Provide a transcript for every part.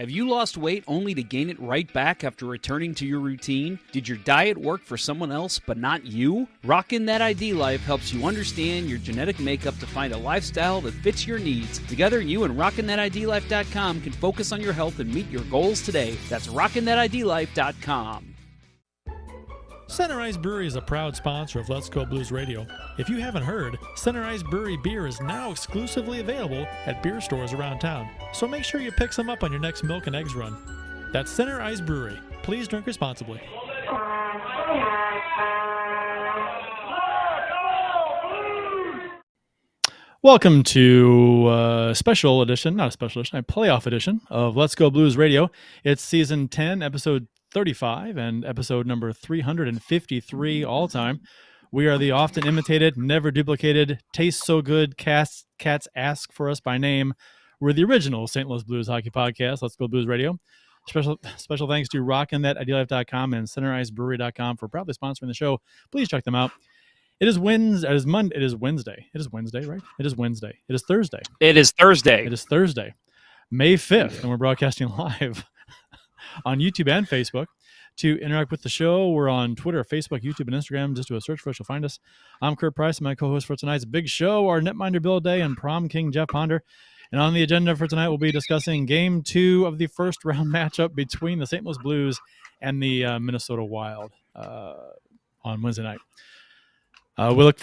Have you lost weight only to gain it right back after returning to your routine? Did your diet work for someone else but not you? Rockin' That ID Life helps you understand your genetic makeup to find a lifestyle that fits your needs. Together, you and RockinThatIDLife.com can focus on your health and meet your goals today. That's RockinThatIDLife.com. Center Ice Brewery is a proud sponsor of Let's Go Blues Radio. If you haven't heard, Center Ice Brewery beer is now exclusively available at beer stores around town. So make sure you pick some up on your next Milk and Eggs run. That's Center Ice Brewery. Please drink responsibly. Welcome to a special edition, not a special edition, a playoff edition of Let's Go Blues Radio. It's season 10, episode 35 and episode number 353 all time. We are the often imitated, never duplicated, taste so good, cats ask for us by name. We're the original St. Louis Blues hockey podcast, Let's Go Blues Radio. Special thanks to RockinThatIDLife.com and CenterIceBrewery.com for proudly sponsoring the show. Please check them out. It is Wednesday. It is Monday. It is Wednesday. It is Wednesday, right? It is Wednesday. It is Thursday. It is Thursday. It is Thursday, May 5th, and we're broadcasting live on YouTube and Facebook. To interact with the show, we're on Twitter, Facebook, YouTube, and Instagram. Just do a search for us, you'll find us. I'm Kurt Price, my co-host for tonight's big show, our netminder Bill Day and prom king Jeff Ponder. And on the agenda for tonight, we'll be discussing Game 2 of the first round matchup between the St. Louis Blues and the Minnesota Wild on Wednesday night. We'll look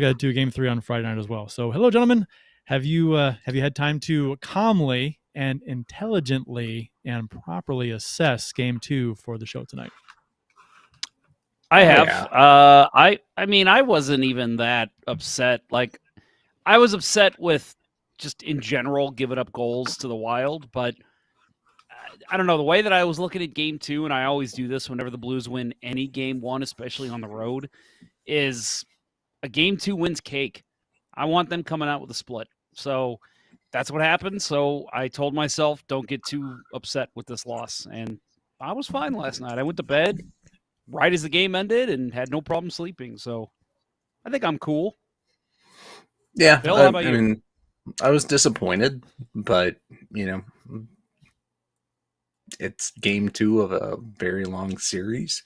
at Game 3 on Friday night as well. So, hello, gentlemen. Have you had time to calmly and intelligently and properly assess Game 2 for the show tonight? I have. Yeah. I mean, I wasn't even that upset. Like, I was upset with just in general giving up goals to the Wild, but I don't know, the way that I was looking at Game 2, and I always do this whenever the Blues win any Game 1, especially on the road, is a Game 2 wins cake. I want them coming out with a split. So that's what happened. So I told myself, don't get too upset with this loss. And I was fine last night. I went to bed right as the game ended and had no problem sleeping. So I think I'm cool. Yeah. Bill, how about you? I mean, I was disappointed, but, you know, it's Game 2 of a very long series.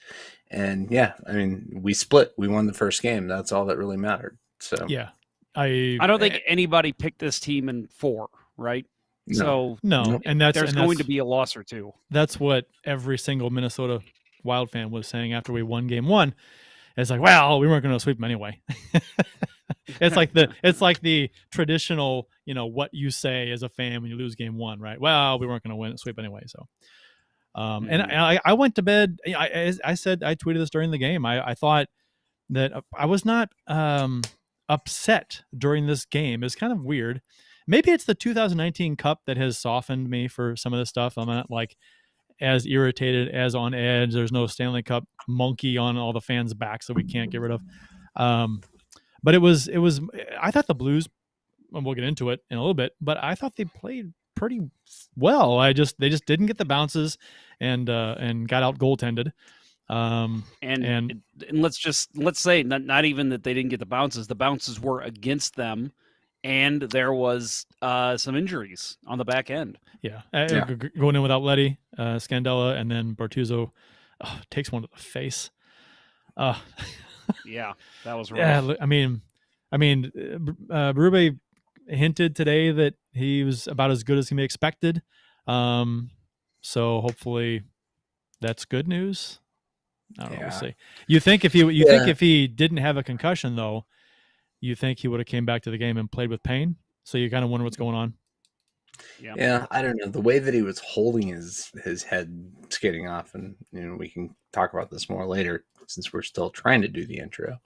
And yeah, I mean, we split. We won the first game. That's all that really mattered. So yeah, I don't think anybody picked this team in 4, right? No. So no, there's going to be a loss or two. That's what every single Minnesota Wild fan was saying after we won Game 1. It's like, well, we weren't going to sweep them anyway. It's like the traditional, you know, what you say as a fan when you lose Game 1, right? Well, we weren't going to sweep anyway, so. And I went to bed. I said, I tweeted this during the game. I thought that I was not upset during this game. It's kind of weird. Maybe it's the 2019 Cup that has softened me for some of this stuff. I'm not like as irritated, as on edge. There's no Stanley Cup monkey on all the fans' backs that we can't get rid of. But it was. I thought the Blues, and we'll get into it in a little bit, but I thought they played pretty well. They just didn't get the bounces and got out goaltended. And let's say not even that they didn't get the bounces. The bounces were against them, and there was some injuries on the back end. Yeah. Going in without Leddy, Scandella, and then Bortuzzo takes one to the face. Yeah, that was rough. Yeah, I mean, Berube hinted today that he was about as good as he may expected. So hopefully that's good news. I don't know. We'll see. You think if he didn't have a concussion though, you think he would have came back to the game and played with pain? So you kind of wonder what's going on. Yeah, I don't know. The way that he was holding his head skating off, and you know, we can talk about this more later since we're still trying to do the intro.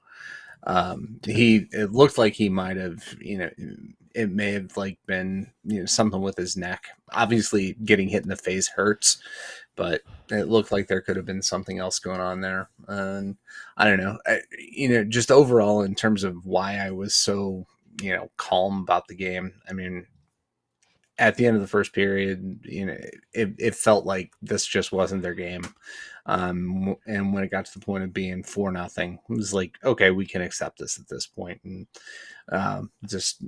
It looked like he might have, you know, it may have like been, you know, something with his neck. Obviously getting hit in the face hurts, but it looked like there could have been something else going on there. And I don't know, just overall in terms of why I was so, you know, calm about the game. I mean, at the end of the first period, you know, it felt like this just wasn't their game. And when it got to the point of being 4-0, it was like, okay, we can accept this at this point, and just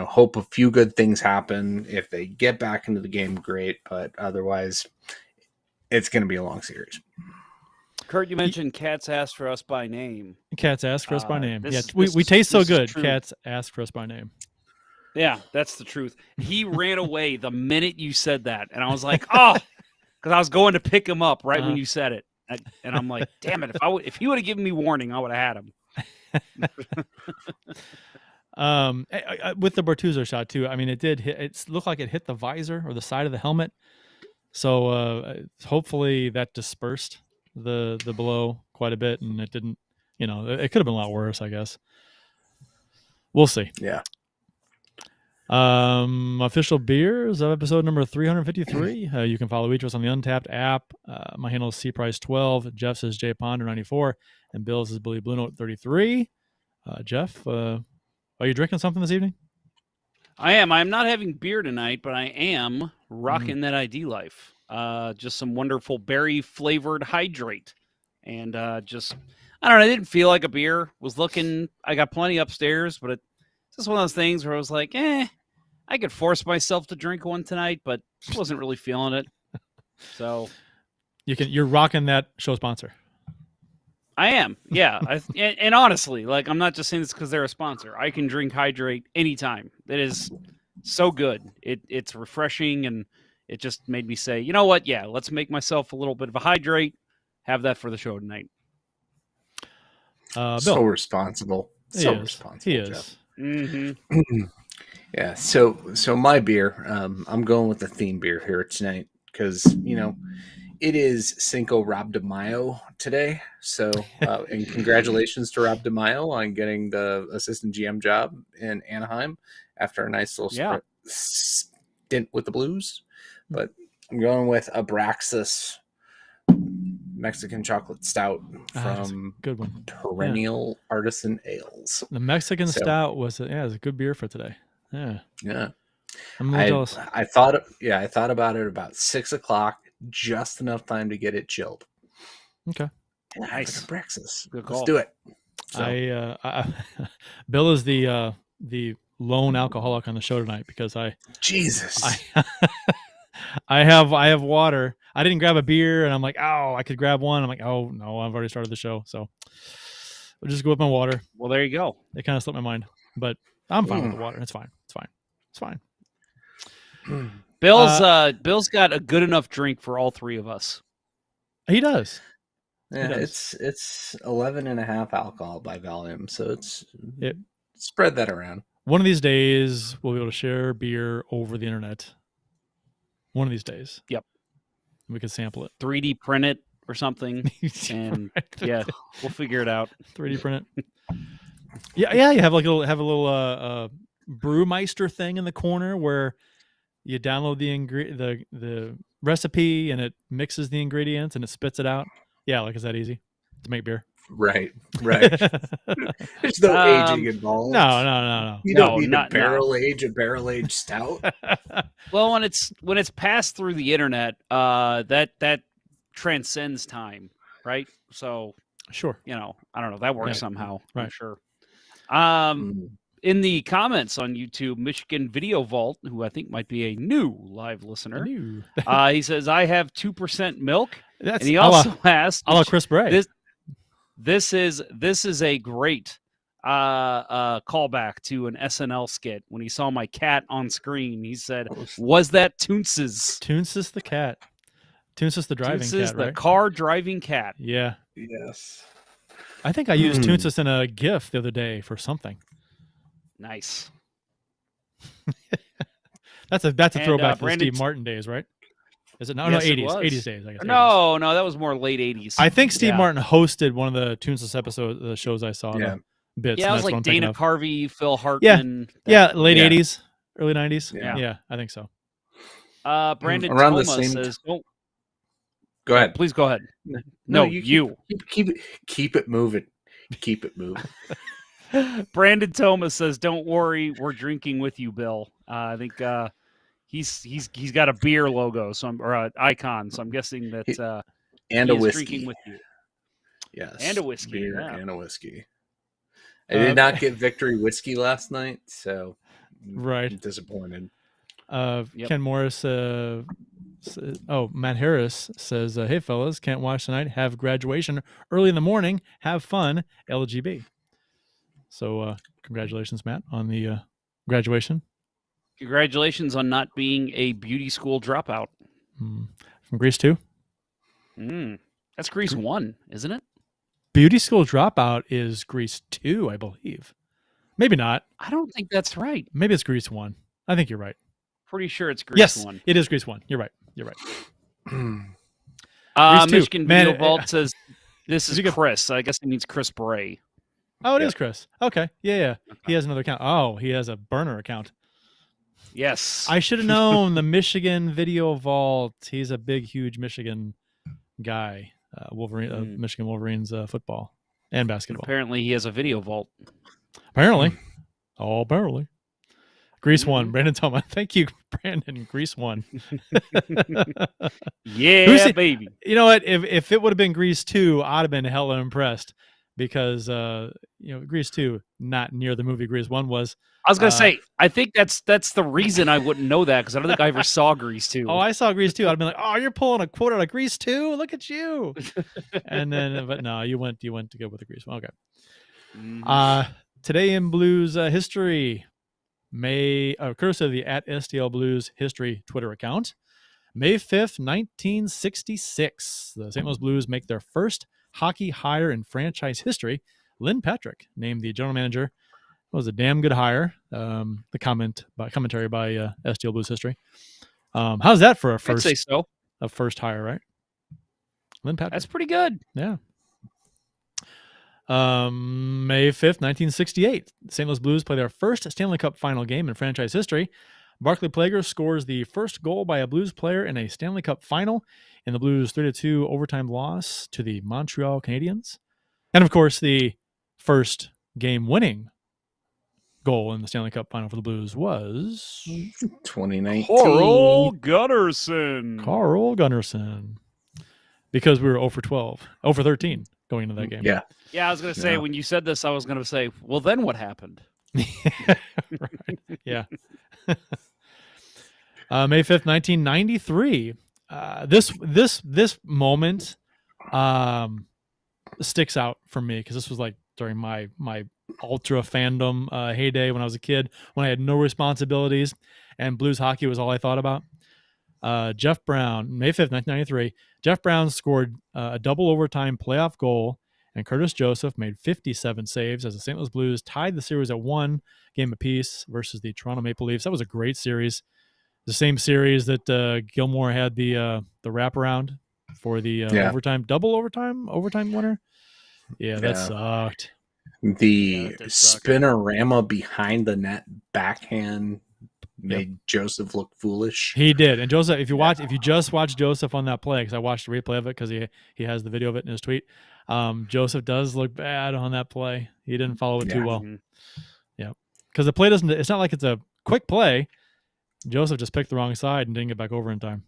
hope a few good things happen. If they get back into the game, great, but otherwise, it's going to be a long series. Kurt, you mentioned Cats asked for us by name. Cats ask for us by name. We taste so good. Cats ask for us by name. Yeah, that's the truth. He ran away the minute you said that, and I was like, oh, because I was going to pick him up right when you said it, and I'm like, damn it! If he would have given me warning, I would have had him. With the Bertuzzo shot too. I mean, it did hit. It looked like it hit the visor or the side of the helmet. So hopefully that dispersed the blow quite a bit, and it didn't. It could have been a lot worse, I guess. We'll see. Yeah. Official beers of episode number 353. You can follow each of us on the Untapped app. My handle is cprice12. Jeff's is jponder94, and Bill's is Billy Blue Note 33. Jeff, are you drinking something this evening? I am. I'm not having beer tonight, but I am rocking that ID Life. Just some wonderful berry flavored hydrate, and I don't know. I didn't feel like a beer. I got plenty upstairs, but it's just one of those things where I was like, I could force myself to drink one tonight, but just wasn't really feeling it. So you're rocking that show sponsor. I am, yeah. And honestly, like, I'm not just saying this because they're a sponsor. I can drink Hydrate anytime. It is so good. It's refreshing, and it just made me say, you know what? Yeah, let's make myself a little bit of a Hydrate. Have that for the show tonight. Bill. So responsible. Responsible. He is. Jeff. Mm-hmm. Yeah. So my beer, I'm going with the theme beer here tonight because, it is Cinco Rob DeMaio today. So, and congratulations to Rob DeMaio on getting the assistant GM job in Anaheim after a nice little stint with the Blues. But I'm going with Abraxas Mexican chocolate stout from good one. Perennial Artisan Ales. The Mexican stout was a good beer for today. Yeah. I'm a little jealous. I thought about it about 6:00, just enough time to get it chilled. Okay. Nice. Abraxas. Let's do it. So. Bill is the lone alcoholic on the show tonight because Jesus. I have water. I didn't grab a beer, and I'm like, oh, I could grab one. I'm like, oh no, I've already started the show, so I'll just go with my water. Well, there you go. It kind of slipped my mind, but I'm fine with the water. It's fine. Bill's got a good enough drink for all three of us. He does. Yeah, it's 11.5 alcohol by volume, so spread that around. One of these days, we'll be able to share beer over the internet. One of these days. Yep. We could sample it. 3D print it or something, and we'll figure it out. 3D print it. Yeah. You have a little Brewmeister thing in the corner where you download the recipe and it mixes the ingredients and it spits it out. Yeah, like, is that easy to make beer? Right. There's no aging involved. No. You don't need to barrel age a barrel-aged stout. Well, when it's passed through the internet, that transcends time, right? So sure, I don't know, that works somehow. Right. I'm sure. In the comments on YouTube, Michigan Video Vault, who I think might be a new live listener, he says, I have 2% milk. And he also asked, Chris Bray. This is a great callback to an SNL skit. When he saw my cat on screen, he said, was that Toonces? Toonces the cat. Toonces the driving Toonces cat, the right? car driving cat. Yeah. Yes. I think I used Toonces in a GIF the other day for something. Nice. That's a throwback to the Steve Martin days, right? Is it? No, yes, 80s. 80s days, I guess. No, that was more late 80s. I think Steve Martin hosted one of the Toonces episodes, the shows I saw. Yeah. Bits. Yeah, it was like Dana Carvey, Phil Hartman. Yeah, late 80s, early 90s. Yeah, I think so. Brandon around Thomas the same says, go ahead. Please go ahead. No, you. Keep it moving. Keep it moving. Brandon Thomas says, don't worry, we're drinking with you, Bill. I think he's got a beer logo, or an icon, so I'm guessing that And he a is whiskey. drinking with you. Yes. And a whiskey. Beer Yeah. and a whiskey. I did not get Victory whiskey last night, so right. I'm disappointed. Ken Morris, Matt Harris says, hey, fellas, can't watch tonight. Have graduation early in the morning. Have fun. LGB. So congratulations, Matt, on the graduation. Congratulations on not being a beauty school dropout. From Grease 2? That's Grease 1, isn't it? Beauty school dropout is Grease 2, I believe. Maybe not. I don't think that's right. Maybe it's Grease 1. I think you're right. Pretty sure it's Grease 1. Yes, it is Grease 1. You're right. Michigan Video Vault says this is Chris. I guess it means Chris Bray. Oh, it is Chris. Okay. Yeah. Okay. He has another account. Oh, he has a burner account. Yes. I should have known the Michigan Video Vault. He's a big, huge Michigan guy. Michigan Wolverines football and basketball. Apparently, he has a video vault. Apparently. Grease 1. Brandon Toma. Thank you, Brandon. Grease 1. Yeah, baby. You know what? If it would have been Grease 2, I'd have been hella impressed because Grease 2, not near the movie Grease 1 was. I was gonna say, I think that's the reason I wouldn't know that because I don't think I ever saw Grease 2. Oh, I saw Grease 2. I'd be like, oh, you're pulling a quote out of Grease 2? Look at you. And then, but no, you went to go with the Grease 1. Okay. Today in Blues history, courtesy of the @STL Blues history Twitter account, May 5th, 1966, the St. Louis Blues make their first hockey hire in franchise history. Lynn Patrick named the general manager. It was a damn good hire. The commentary by STL Blues history. How's that for a first? I'd say so. A first hire, right? Lynn Patrick. That's pretty good. Yeah. May 5th, 1968, St. Louis Blues play their first Stanley Cup final game in franchise history. Barclay Plager scores the first goal by a Blues player in a Stanley Cup final in the Blues 3-2 overtime loss to the Montreal Canadiens. And of course, the first game winning goal in the Stanley Cup final for the Blues was 2019. Carl Gunnarsson. Because we were 0 for 12, 0 for 13 going into that game. Yeah. Yeah, I was going to say, when you said this, I was going to say, well, then what happened? Right. Yeah. May 5th, 1993. This moment sticks out for me because this was like during my ultra fandom heyday when I was a kid, when I had no responsibilities and Blues hockey was all I thought about. Jeff Brown, May 5th, 1993. Jeff Brown scored a double overtime playoff goal, and Curtis Joseph made 57 saves as the St. Louis Blues tied the series at 1 game apiece versus the Toronto Maple Leafs. That was a great series. The same series that Gilmore had the wraparound for the double overtime winner. Yeah, that sucked. The spinorama behind the net backhand made Joseph look foolish. He did. And Joseph, if you just watch Joseph on that play, because I watched the replay of it because he has the video of it in his tweet, Joseph does look bad on that play. He didn't follow it too well. Yeah. Because the play it's not like it's a quick play. Joseph just picked the wrong side and didn't get back over in time.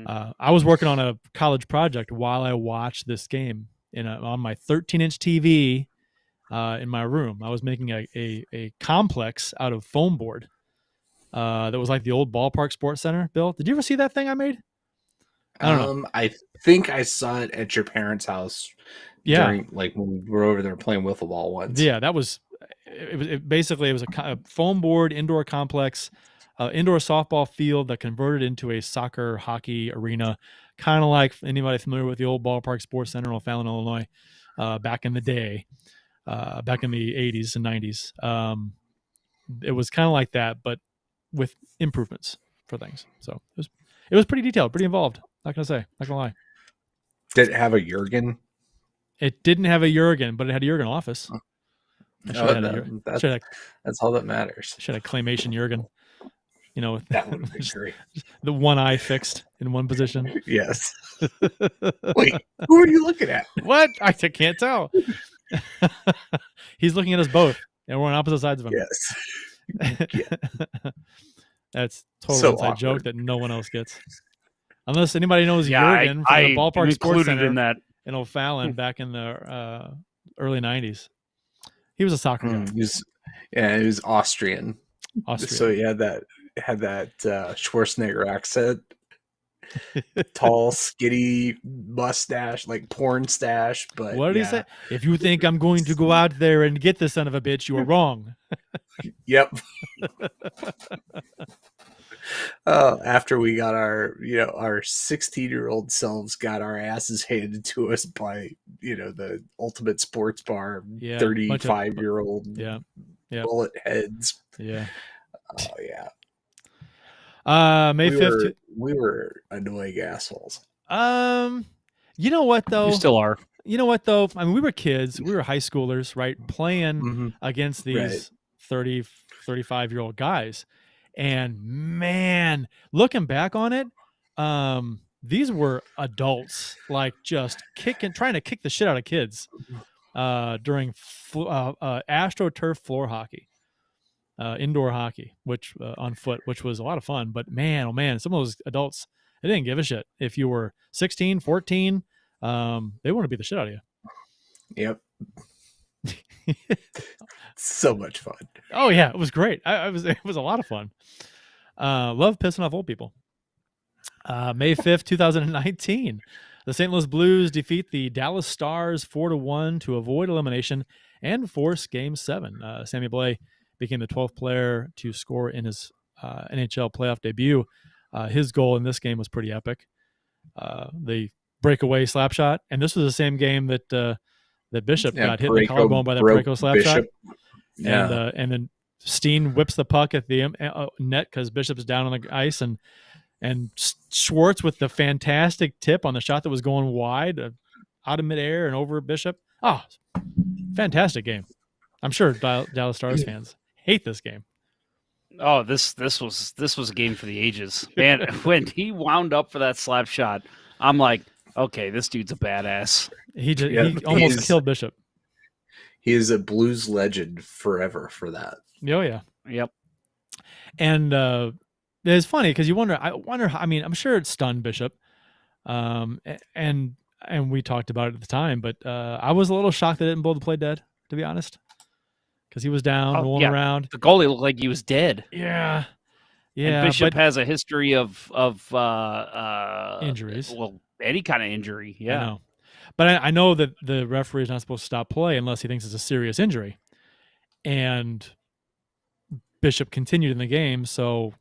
I was working on a college project while I watched this game on my 13-inch TV in my room. I was making a complex out of foam board that was like the old ballpark sports center. Bill, did you ever see that thing I made? I don't know. I think I saw it at your parents' house. During, like when we were over there playing wiffle ball once. Yeah, that was it. Basically, it was a foam board indoor complex, indoor softball field that converted into a soccer hockey arena, kind of like anybody familiar with the old ballpark sports center in O'Fallon, Illinois, back in the day, back in the 80s and 90s. It was kind of like that, but with improvements for things. So it was pretty detailed, pretty involved. Not gonna lie. Did it have a Jurgen? It didn't have a Jurgen, but it had a Jurgen office. That's all that matters. Should have claymation Jurgen. That would be great. The one eye fixed in one position. Yes. Wait, who are you looking at? What? I can't tell. He's looking at us both, and we're on opposite sides of him. Yes. That's total inside joke that no one else gets. Unless anybody knows Jurgen from the Ballpark Sports Center in that. in O'Fallon back in the early 90s. He was a soccer guy. He was Austrian. So he had that Schwarzenegger accent. Tall, skinny mustache, like porn stash. But what did he say? If you think I'm going to go out there and get the son of a bitch, you are wrong. Yep. After we got our 16-year-old selves got our asses handed to us by, the Ultimate Sports Bar, 35-year-old bullet heads. Yeah. Oh yeah. May 5th. We were annoying assholes. You know what though? You still are. You know what though? I mean, we were kids. We were high schoolers, right? Playing against these 30, 35-year-old guys. And man, looking back on it, these were adults, like just trying to kick the shit out of kids during AstroTurf floor hockey, indoor hockey, which on foot, which was a lot of fun. But man, oh man, some of those adults, they didn't give a shit. If you were 16, 14, they want to beat the shit out of you. Yep. So much fun. Oh yeah, it was great. It was a lot of fun. Love pissing off old people. May 5th, 2019. The St. Louis Blues defeat the Dallas Stars 4-1 to avoid elimination and force Game 7. Sammy Blais became the 12th player to score in his NHL playoff debut. His goal in this game was pretty epic. The breakaway slap shot, and this was the same game that Bishop got hit in the collarbone by that Parayko slap shot. Yeah. And then Steen whips the puck at the net because Bishop's down on the ice, and Schwartz with the fantastic tip on the shot that was going wide, out of midair and over Bishop. Oh, fantastic game! I'm sure Dallas Stars fans hate this game. Oh, this was a game for the ages, man. When he wound up for that slap shot, I'm like, okay, this dude's a badass. He almost killed Bishop. He is a Blues legend forever for that. Oh yeah. Yep. And it's funny because I wonder how, I mean, I'm sure it stunned Bishop. And we talked about it at the time, but I was a little shocked they didn't blow the play dead, to be honest. Because he was down, rolling around. The goalie looked like he was dead. Yeah. Yeah. And Bishop has a history of injuries. Well, any kind of injury. Yeah. I know. But I know that the referee is not supposed to stop play unless he thinks it's a serious injury. And Bishop continued in the game, so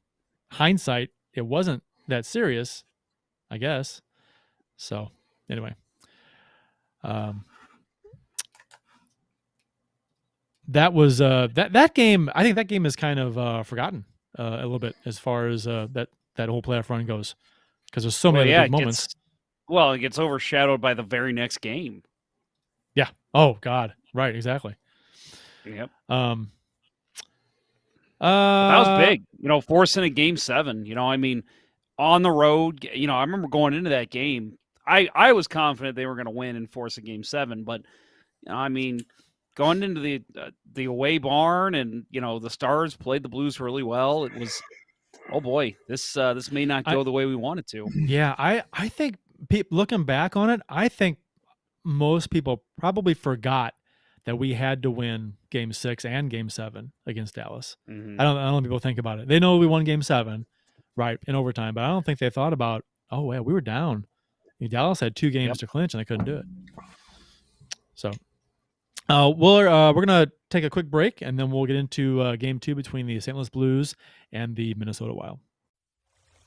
hindsight, it wasn't that serious, I guess. So anyway, that was that game. I think that game is kind of forgotten a little bit as far as that whole playoff run goes, because there's so many good moments. It gets overshadowed by the very next game. Yeah. Oh God. Right. Exactly. Yep. That was big, forcing a Game 7, I mean, on the road, I remember going into that game, I was confident they were going to win and force a Game 7, but, I mean, going into the away barn and, the Stars played the Blues really well. It was, oh boy, this may not go the way we want it to. Yeah. I think looking back on it, I think most people probably forgot that we had to win Game 6 and Game 7 against Dallas. Mm-hmm. I don't know people think about it. They know we won Game 7, right, in overtime, but I don't think they thought about, oh, yeah, we were down. Dallas had 2 games to clinch, and they couldn't do it. So we're going to take a quick break, and then we'll get into Game 2 between the St. Louis Blues and the Minnesota Wild.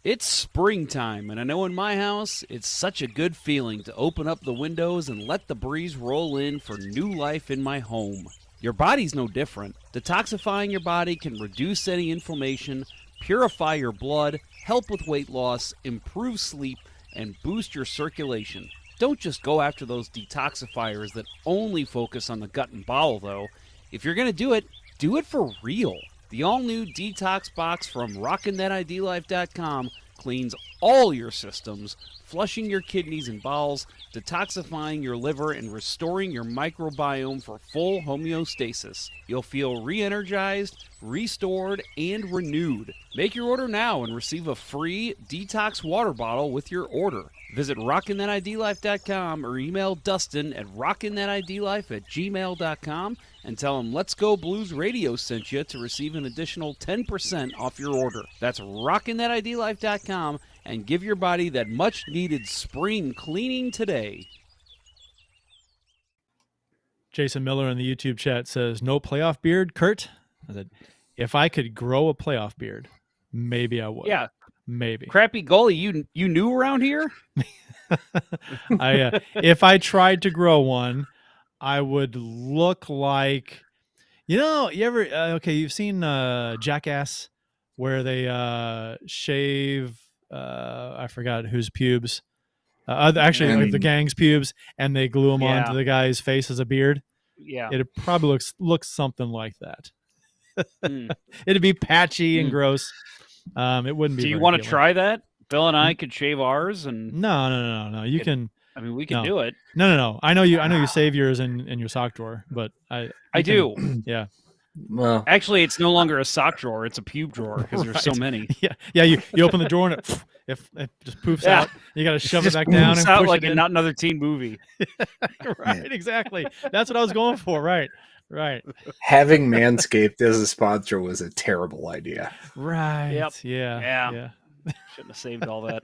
It's springtime, and I know in my house, it's such a good feeling to open up the windows and let the breeze roll in for new life in my home. Your body's no different. Detoxifying your body can reduce any inflammation, purify your blood, help with weight loss, improve sleep, and boost your circulation. Don't just go after those detoxifiers that only focus on the gut and bowel, though. If you're going to do it for real. The all-new Detox Box from RockinThatIDLife.com cleans all your systems, flushing your kidneys and bowels, detoxifying your liver, and restoring your microbiome for full homeostasis. You'll feel re-energized, restored, and renewed. Make your order now and receive a free detox water bottle with your order. Visit rockinthatidlife.com or email Dustin at rockinthatidlife@gmail.com and tell him Let's Go Blues Radio sent you to receive an additional 10% off your order. That's rockinthatidlife.com and give your body that much-needed spring cleaning today. Jason Miller in the YouTube chat says, no playoff beard, Kurt? I said, if I could grow a playoff beard, maybe I would. Yeah. Maybe. Crappy goalie, you new around here? If I tried to grow one, I would look like, you ever, you've seen Jackass, where they shave, I forgot whose pubes, the gang's pubes, and they glue them onto the guy's face as a beard. Yeah. It probably looks something like that. It'd be patchy and gross. It wouldn't be. Do you want to try that? Bill and I could shave ours, and no. You can. I mean, we can do it. No. I know you save yours in your sock drawer, but I do. Yeah. Well, actually, it's no longer a sock drawer; it's a pube drawer because there's so many. Yeah. You open the drawer and it just poofs out. You got to shove it back down and out push like it in. not another teen movie. Right. Exactly. That's what I was going for. Right. Having Manscaped as a sponsor was a terrible idea. Right. Yep. Yeah. Shouldn't have saved all that.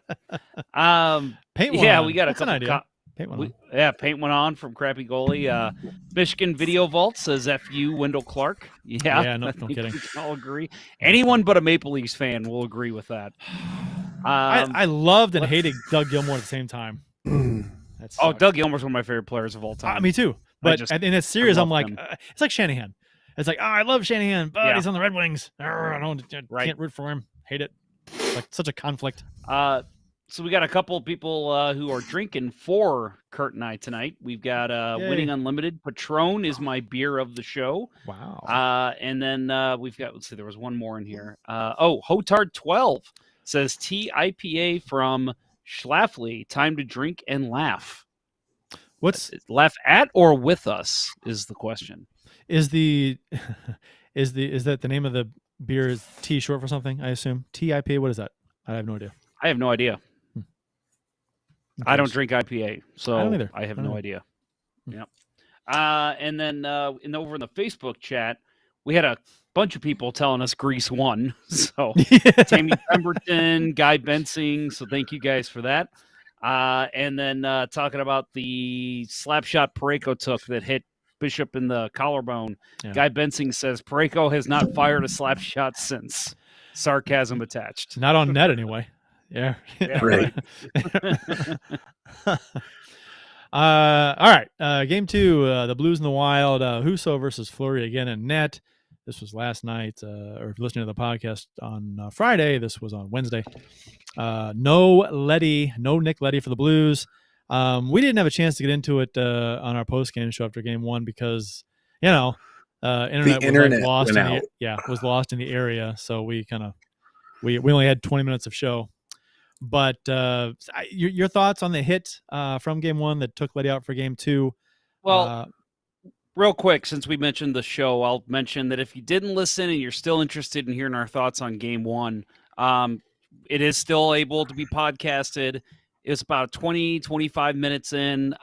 Paint one on. We got That's a couple. an idea. Paint one on. Paint one on from Crappy Goalie. Michigan Video Vault says "F-U Wendell Clark." Yeah, no kidding. We can all agree. Anyone but a Maple Leafs fan will agree with that. I loved and hated Doug Gilmour at the same time. Doug Gilmour's one of my favorite players of all time. Me too. But in that series, I'm like, it's like Shanahan. It's like, I love Shanahan, but he's on the Red Wings. I can't root for him. Hate it. Like such a conflict. So we got a couple of people who are drinking for Kurt and I tonight. We've got Winning Unlimited. Patron is my beer of the show. Wow. And then we've got, let's see, there was one more in here. Hotard 12 says TIPA from Schlafly. Time to drink and laugh. Laugh at or with us is the question. Is that the name of the beer? Is T short for something? I assume TIPA. What is that? I have no idea. I have no idea. I don't drink IPA, so I don't either. I have no idea. Yep. And then over in the Facebook chat, we had a bunch of people telling us Grease won. So Tammy Pemberton, Guy Bensing. So thank you guys for that. And then talking about the slap shot Parayko took that hit Bishop in the collarbone. Yeah. Guy Bensing says Parayko has not fired a slap shot since. Sarcasm attached. Not on net anyway. Yeah. Right. All right. Game 2, the Blues in the Wild, Husso versus Fleury again in net. This was last night, or if you're listening to the podcast on Friday, this was on Wednesday. No Nick Leddy for the Blues. We didn't have a chance to get into it on our post-game show after game 1 because, internet was lost in the area. So we we only had 20 minutes of show. But your thoughts on the hit from game 1 that took Leddy out for game 2? Well, real quick, since we mentioned the show, I'll mention that if you didn't listen and you're still interested in hearing our thoughts on game 1, it is still able to be podcasted. It's about 20, 25 minutes in.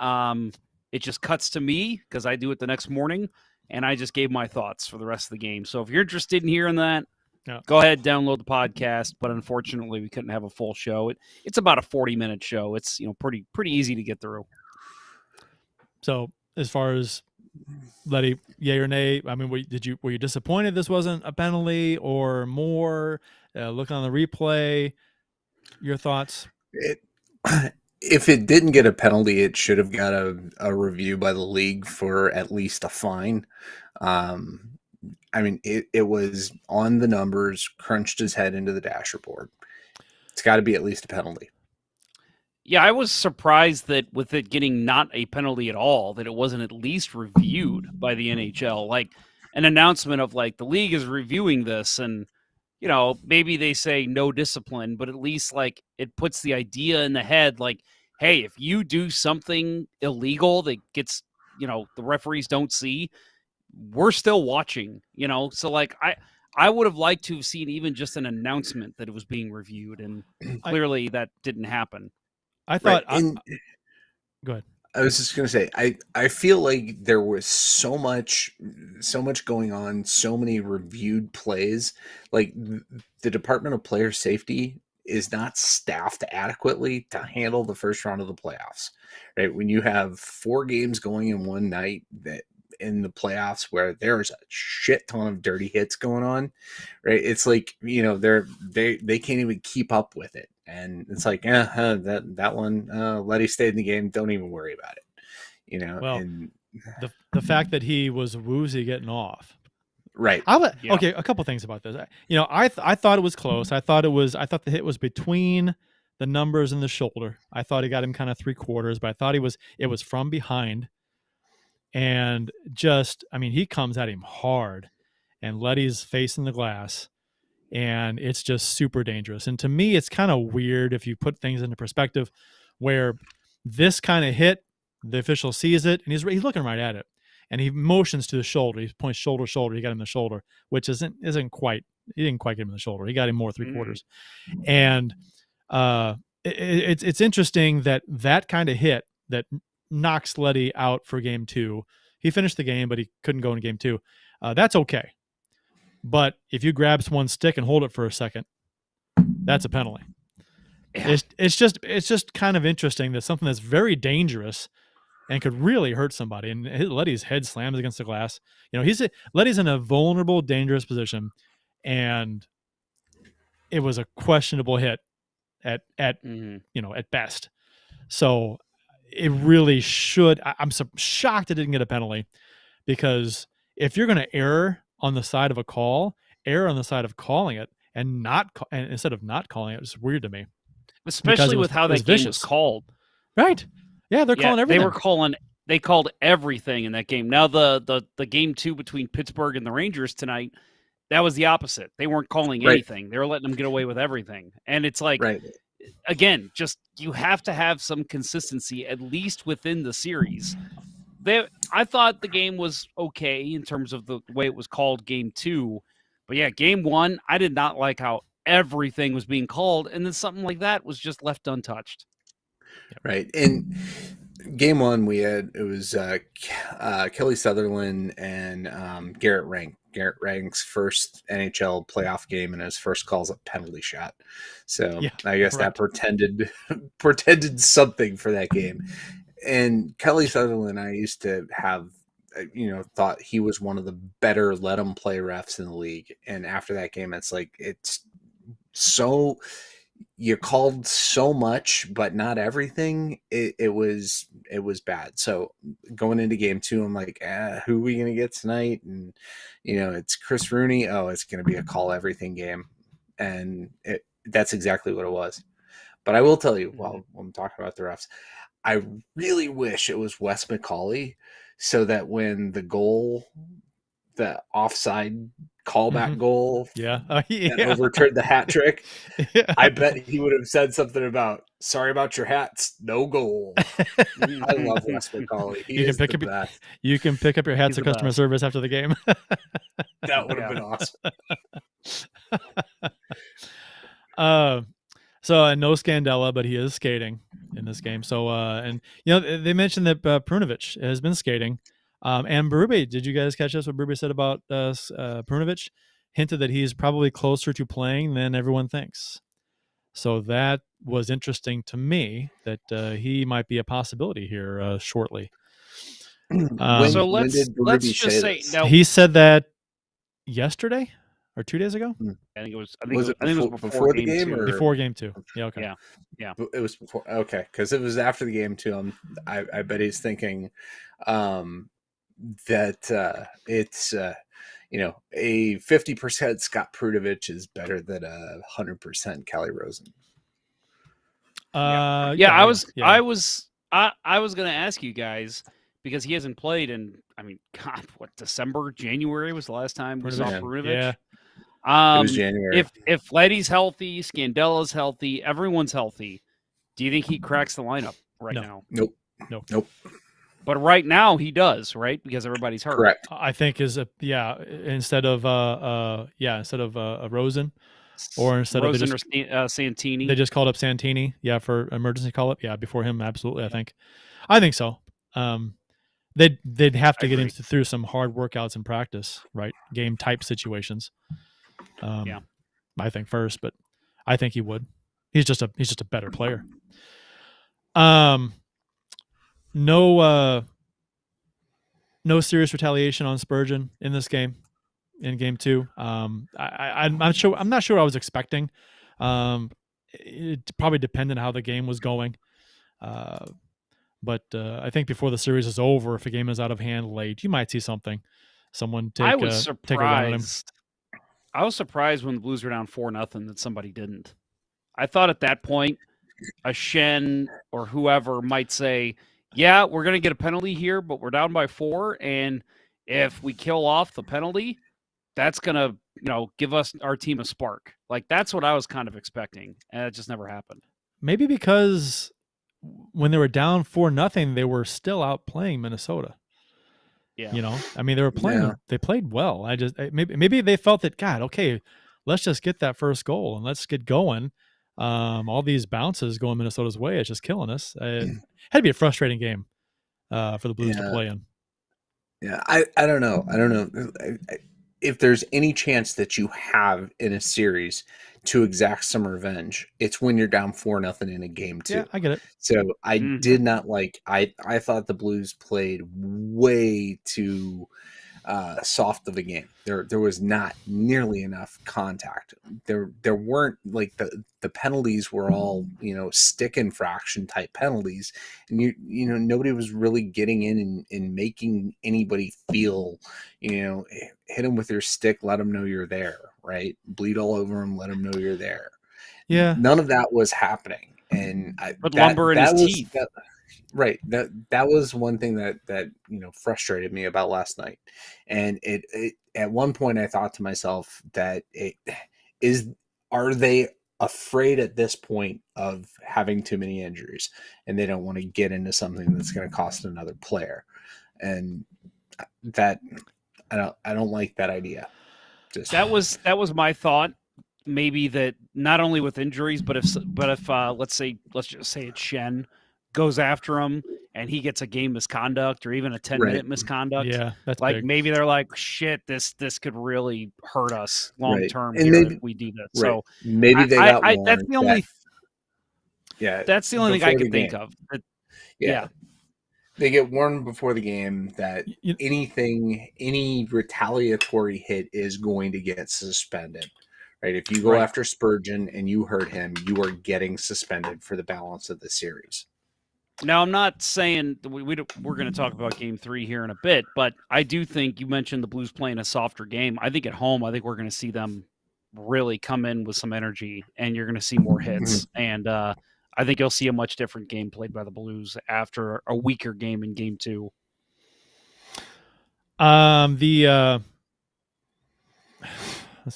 It just cuts to me because I do it the next morning, and I just gave my thoughts for the rest of the game. So if you're interested in hearing that, go ahead, download the podcast. But unfortunately, we couldn't have a full show. It's about a 40-minute show. It's pretty easy to get through. So as far as Leddy, yay or nay? I mean, were you disappointed this wasn't a penalty or more? Looking on the replay, your thoughts? If it didn't get a penalty, it should have got a review by the league for at least a fine. I mean, it was on the numbers, crunched his head into the dasher board. It's got to be at least a penalty. Yeah, I was surprised that with it getting not a penalty at all, that it wasn't at least reviewed by the NHL. Like an announcement of the league is reviewing this, and maybe they say no discipline, but at least like it puts the idea in the head, like, hey, if you do something illegal that gets, the referees don't see, we're still watching, So like I would have liked to have seen even just an announcement that it was being reviewed, and clearly that didn't happen. I thought. Go ahead. I was just going to say, I feel like there was so much going on, so many reviewed plays. Like the Department of Player Safety is not staffed adequately to handle the first round of the playoffs, right? When you have 4 games going in one night that in the playoffs where there's a shit ton of dirty hits going on, right? It's like, they can't even keep up with it. And it's like, that one, Letty stayed in the game. Don't even worry about it. Well, and the fact that he was woozy getting off. Right. Okay, a couple things about this. I thought it was close. I thought the hit was between the numbers and the shoulder. I thought he got him kind of 3/4, but I thought it was from behind. And he comes at him hard, and Letty's facing the glass, and it's just super dangerous. And to me, it's kind of weird if you put things into perspective, where this kind of hit, the official sees it, and he's looking right at it, and he motions to the shoulder. He points shoulder. He got him in the shoulder, which isn't quite. He didn't quite get him in the shoulder. He got him more 3/4, and it's interesting that kind of hit that knocks Letty out for game 2. He finished the game, but he couldn't go in game 2. That's okay. But if you grab one stick and hold it for a second, that's a penalty. Yeah. It's just kind of interesting that something that's very dangerous and could really hurt somebody, and Letty's head slams against the glass. Letty's in a vulnerable, dangerous position, and it was a questionable hit at best. So it really should. I'm so shocked it didn't get a penalty, because if you're going to err on the side of a call, err on the side of calling it, and instead of not calling it. It's weird to me, especially with how that game was called. Right? Yeah, they're calling everything. They called everything in that game. Now the game 2 between Pittsburgh and the Rangers tonight, that was the opposite. They weren't calling anything. They were letting them get away with everything, and it's like. Right. Again, just you have to have some consistency, at least within the series. I thought the game was okay in terms of the way it was called game 2. But yeah, game 1, I did not like how everything was being called. And then something like that was just left untouched. Right. In game 1, it was Kelly Sutherland and Garrett Rank. Garrett Rank's first NHL playoff game, and his first call's a penalty shot. So I guess that portended something for that game. And Kelly Sutherland, I used to have, thought he was one of the better let him play refs in the league. And after that game, it's like, it's so, you called so much, but not everything. It was bad. So going into game 2, I'm like, who are we going to get tonight? And, it's Chris Rooney. Oh, it's going to be a call everything game. And that's exactly what it was. But I will tell you, while I'm talking about the refs, I really wish it was Wes McCauley, so that when the offside callback goal that overturned the hat trick, I bet he would have said something about, sorry about your hats, no goal. I love Wes McCauley. You can pick up your hats at customer service after the game. That would have been awesome. So no Scandella, but he is skating in this game. So they mentioned that Prunovich has been skating. And Berube, did you guys catch this? What Berube said about Prunovich? Hinted that he's probably closer to playing than everyone thinks. So that was interesting to me, that he might be a possibility here shortly. So let's just say now, he said that yesterday or 2 days ago. I think it was. I think it was before the game or before game 2. Yeah. Okay. Yeah. It was before. Okay, because it was after the game too. I bet he's thinking that it's a 50% Scott Prudovich is better than 100% Kelly Rosen. I was going to ask you guys, because he hasn't played in, December, January was the last time we saw Prudovich. It was January. If Letty's healthy, Scandella's healthy, everyone's healthy, do you think he cracks the lineup now? Nope. But right now he does, right? Because everybody's hurt. Correct. I think instead of Rosen, or instead Rosen of or Santini. They just called up Santini, for emergency call up. Yeah, before him, absolutely. I think so. They'd have to get him through some hard workouts in practice, right? Game type situations. I think first, but I think he would. He's just a better player. No serious retaliation on Spurgeon in this game, in game 2. I'm not sure what I was expecting. It probably depended on how the game was going. But I think before the series is over, if a game is out of hand late, you might see something. Someone take a run at him. I was surprised when the Blues were down 4-0 that somebody didn't. I thought at that point, a Shen or whoever might say, yeah, we're going to get a penalty here, but we're down by 4. And if we kill off the penalty, that's going to, give our team a spark. Like, that's what I was kind of expecting. And it just never happened. Maybe because when they were down 4-0, they were still out playing Minnesota. Yeah. They were playing. Yeah. They played well. Maybe they felt that, God, okay, let's just get that first goal and let's get going. All these bounces going Minnesota's way, it's just killing us. It had to be a frustrating game for the Blues to play in. Yeah, I don't know. I don't know if there's any chance that you have in a series to exact some revenge. It's when you're down 4-0 in a game 2. Yeah, I get it. So I did not I thought the Blues played way too soft of a game. There was not nearly enough contact. There weren't, like, the penalties were all, stick infraction type penalties, and nobody was really getting in and making anybody feel, hit them with your stick, let them know you're there, right? Bleed all over them, let them know you're there. Yeah, none of that was happening, and lumber in his teeth. Right. That was one thing that frustrated me about last night. And it at one point I thought to myself that are they afraid at this point of having too many injuries, and they don't want to get into something that's going to cost another player? And that I don't like that idea. That was my thought. Maybe that not only with injuries, but if let's just say it's Shen goes after him and he gets a game misconduct or even a 10-minute misconduct. Yeah, that's like big. Maybe they're like, shit, this could really hurt us long term if we do this. Right. So maybe they got warned. That's the only. That's the only thing I could think of. Yeah. They get warned before the game that any retaliatory hit is going to get suspended. Right. If you go after Spurgeon and you hurt him, you are getting suspended for the balance of the series. Now, I'm not saying we're going to talk about Game 3 here in a bit, but I do think you mentioned the Blues playing a softer game. I think at home, we're going to see them really come in with some energy, and you're going to see more hits. And I think you'll see a much different game played by the Blues after a weaker game in Game 2. Let's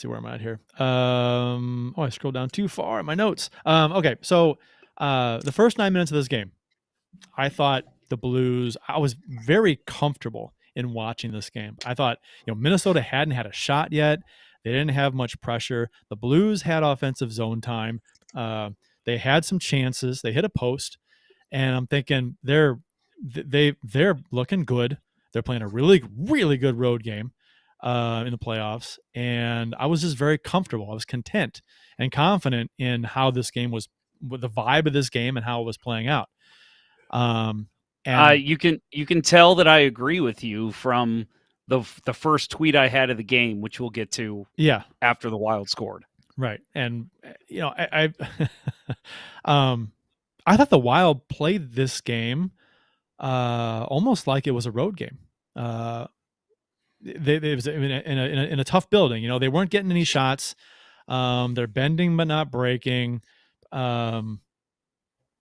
see where I'm at here. I scrolled down too far in my notes. Okay, so the first 9 minutes of this game, I thought the Blues, I was very comfortable in watching this game. I thought, Minnesota hadn't had a shot yet. They didn't have much pressure. The Blues had offensive zone time. They had some chances. They hit a post, and I'm thinking they're looking good. They're playing a really, really good road game in the playoffs, and I was just very comfortable. I was content and confident in how this game was, with the vibe of this game and how it was playing out. You can tell that I agree with you from the first tweet I had of the game, which we'll get to after the Wild scored. Right. And I I thought the Wild played this game almost like it was a road game. It was in a tough building. They weren't getting any shots. They're bending but not breaking. And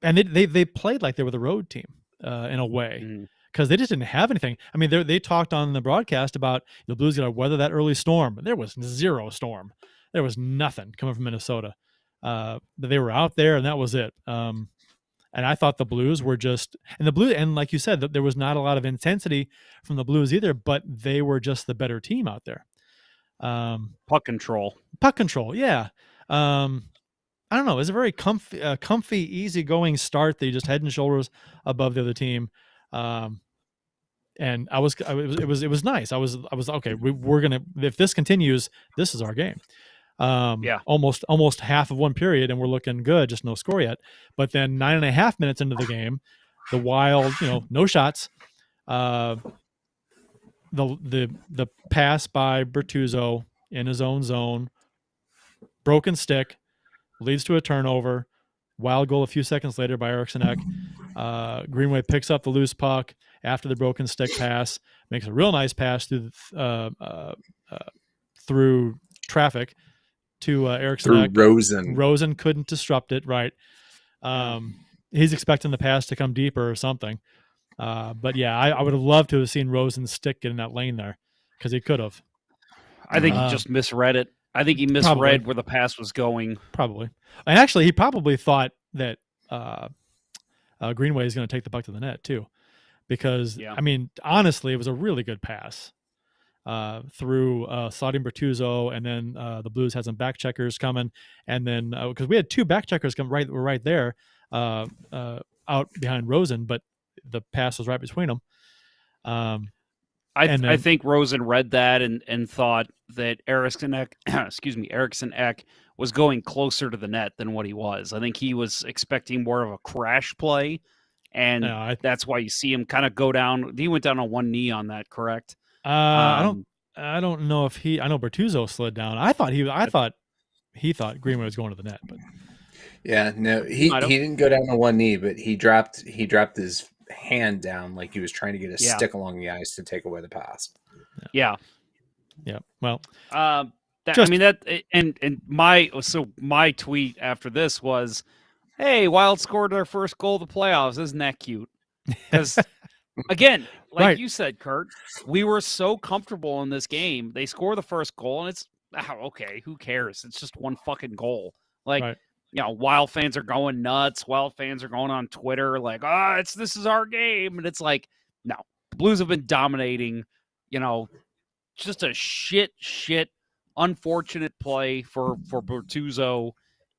they played like they were the road team in a way, because they just didn't have anything. I mean, they talked on the broadcast about the Blues got to weather that early storm. There was zero storm. There was nothing coming from Minnesota. They were out there, and that was it. And I thought the Blues were just, and like you said, there was not a lot of intensity from the Blues either, but they were just the better team out there. Puck control, yeah. I don't know. It was a very comfy, easygoing start. They just head and shoulders above the other team, and it was nice. I was okay. We're gonna, if this continues, this is our game. Almost half of one period, and we're looking good. Just no score yet. But then 9.5 minutes into the game, the Wild, no shots. The pass by Bertuzzo in his own zone, broken stick, leads to a turnover. Wild goal a few seconds later by Eriksson Ek. Greenway picks up the loose puck after the broken stick pass, makes a real nice pass through traffic to Eriksson Ek. Rosen couldn't disrupt it, right? He's expecting the pass to come deeper or something. But yeah, I would have loved to have seen Rosen stick in that lane there, because he could have. I think he just misread it. I think he misread where the pass was going. Probably. And actually, he probably thought that Greenway is going to take the puck to the net, too. Because, I mean, honestly, it was a really good pass through Slotting Bertuzzo, and then the Blues had some back checkers coming. And then, because we had two back checkers come right there out behind Rosen, but the pass was right between them. I think Rosen read that and thought that Eriksson Ek was going closer to the net than what he was. I think he was expecting more of a crash play, and that's why you see him kind of go down. He went down on one knee on that, correct? I don't know if I know Bertuzzo slid down. I thought he thought Greenway was going to the net, but he didn't go down on one knee, but he dropped his hand down like he was trying to get a stick along the ice to take away the pass. Yeah. Well, my tweet after this was, "Hey, Wild scored their first goal of the playoffs. Isn't that cute?" Because again, like you said, Kurt, we were so comfortable in this game. They score the first goal, and it's okay. Who cares? It's just one fucking goal. Wild fans are going nuts. Wild fans are going on Twitter like, this is our game. And it's like, no, the Blues have been dominating, just a shit, unfortunate play for Bertuzzo.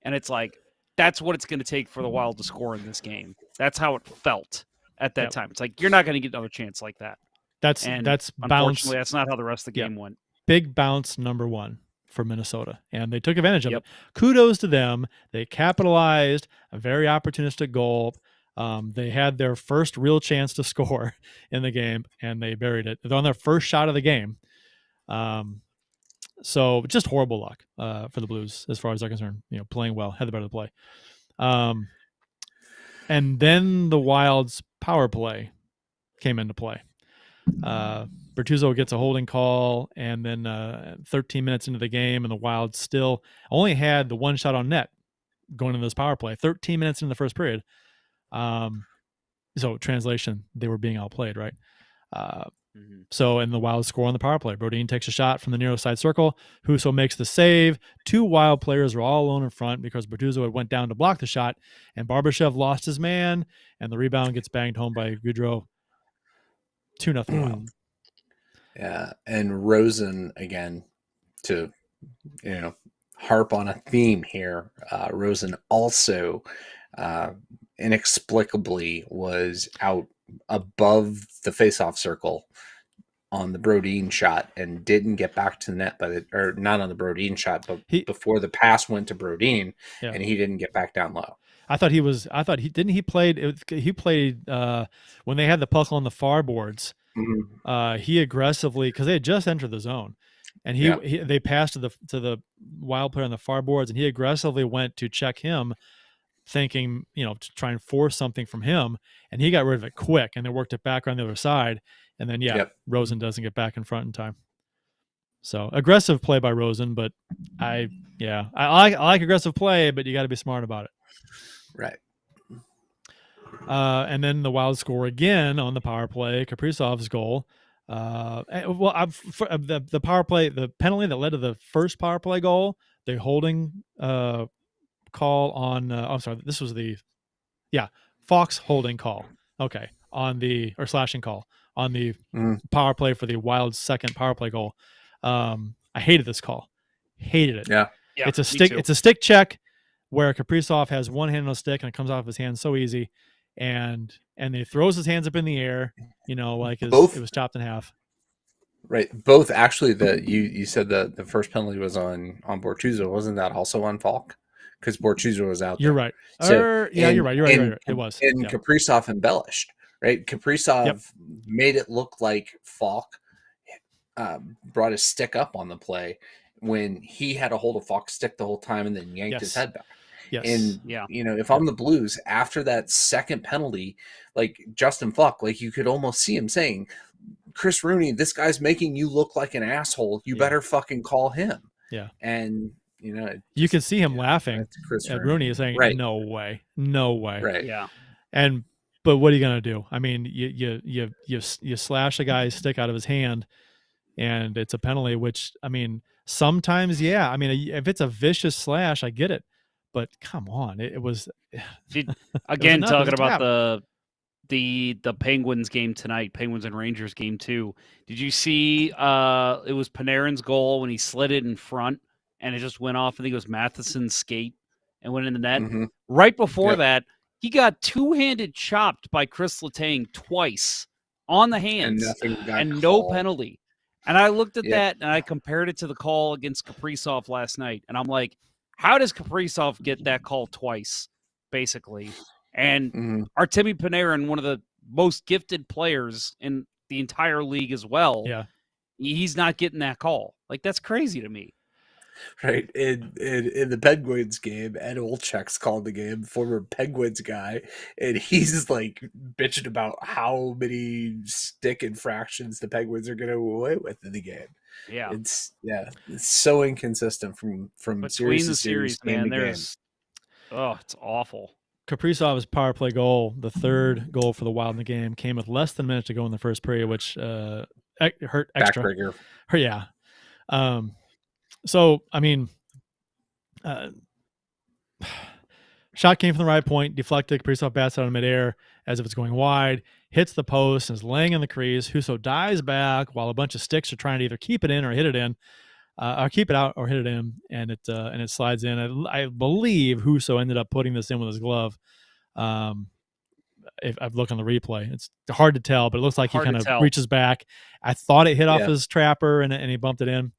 And it's like, that's what it's going to take for the Wild to score in this game. That's how it felt at that time. It's like, you're not going to get another chance like that. That's unfortunately, bounce. That's not how the rest of the game went. Big bounce number one for Minnesota, and they took advantage of it. Kudos to them. They capitalized a very opportunistic goal. They had their first real chance to score in the game, and they buried it. They're on their first shot of the game. So just horrible luck for the Blues as far as they're concerned. Playing well, had the better play. And then the Wild's power play came into play. Bertuzzo gets a holding call, and then 13 minutes into the game, and the Wild still only had the one shot on net going into this power play. 13 minutes in the first period. So translation, they were being outplayed, right? So, and the Wild score on the power play. Brodin takes a shot from the near side circle. Husso makes the save. Two Wild players are all alone in front because Bertuzzo had went down to block the shot, and Barbashev lost his man, and the rebound gets banged home by Goudreau. 2-0 Wild. Yeah, and Rosen, again, to harp on a theme here, Rosen also inexplicably was out above the faceoff circle on the Brodin shot and didn't get back to the net not on the Brodin shot, but before the pass went to Brodin, and he didn't get back down low. He played when they had the puck on the far boards. He aggressively, because they had just entered the zone, and they passed to the Wild player on the far boards, and he aggressively went to check him, thinking to try and force something from him, and he got rid of it quick, and they worked it back on the other side, and then Rosen doesn't get back in front in time. So aggressive play by Rosen, but I like aggressive play, but you got to be smart about it. Right. And then the Wild score again on the power play, Kaprizov's goal. The power play, the penalty that led to the first power play goal, the holding call on. I'm sorry, this was Fox holding call. Okay, or slashing call on the power play for the Wild's second power play goal. I hated this call. Hated it. Yeah. It's a stick. It's a stick check where Kaprizov has one hand on a stick and it comes off his hand so easy, and he throws his hands up in the air, like it was chopped in half. Right. Both actually. You said the first penalty was on Bortuzzo. Wasn't that also on Falk? Because Bortuzzo was out. You're there. right. So, you're right. You're right. It was. And Kaprizov embellished. Right. Kaprizov made it look like Falk brought his stick up on the play when he had a hold of Falk's stick the whole time and then yanked his head back. Yes. And if I'm the Blues after that second penalty, like Justin Falk, like you could almost see him saying, Chris Rooney, this guy's making you look like an asshole. You better fucking call him. Yeah. And you could see him laughing at Rooney saying, right. No way. Right. Yeah. But what are you gonna do? I mean, you slash a guy's stick out of his hand, and it's a penalty. Which, I mean, sometimes, I mean, if it's a vicious slash, I get it. But come on, it was again talking about the Penguins game tonight, Penguins and Rangers game 2. Did you see it was Panarin's goal when he slid it in front and it just went off? I think it was Matheson's skate and went in the net. Mm-hmm. Right before that, he got two-handed chopped by Chris Letang twice on the hands and no penalty. And I looked at that and I compared it to the call against Kaprizov last night, and I'm like, how does Kaprizov get that call twice, basically? And Artemi Panarin, one of the most gifted players in the entire league as well, he's not getting that call. Like, that's crazy to me. Right. In the Penguins game, Ed Olczyk's called the game, former Penguins guy, and he's like bitching about how many stick infractions the Penguins are going to away with in the game. Yeah. It's so inconsistent from between the series, man. It's awful. Kaprizov's power play goal, the third goal for the Wild in the game, came with less than a minute to go in the first period, which hurt extra. Backbreaker. Yeah. So, I mean, shot came from the right point, deflected. Kaprizov bats out in midair as if it's going wide, hits the post, and is laying in the crease. Husso dives back while a bunch of sticks are trying to either keep it in or hit it in, or keep it out or hit it in, and it slides in. I believe Husso ended up putting this in with his glove. If I've looked on the replay, it's hard to tell, but it looks like he kind of reaches back. I thought it hit off his trapper and he bumped it in.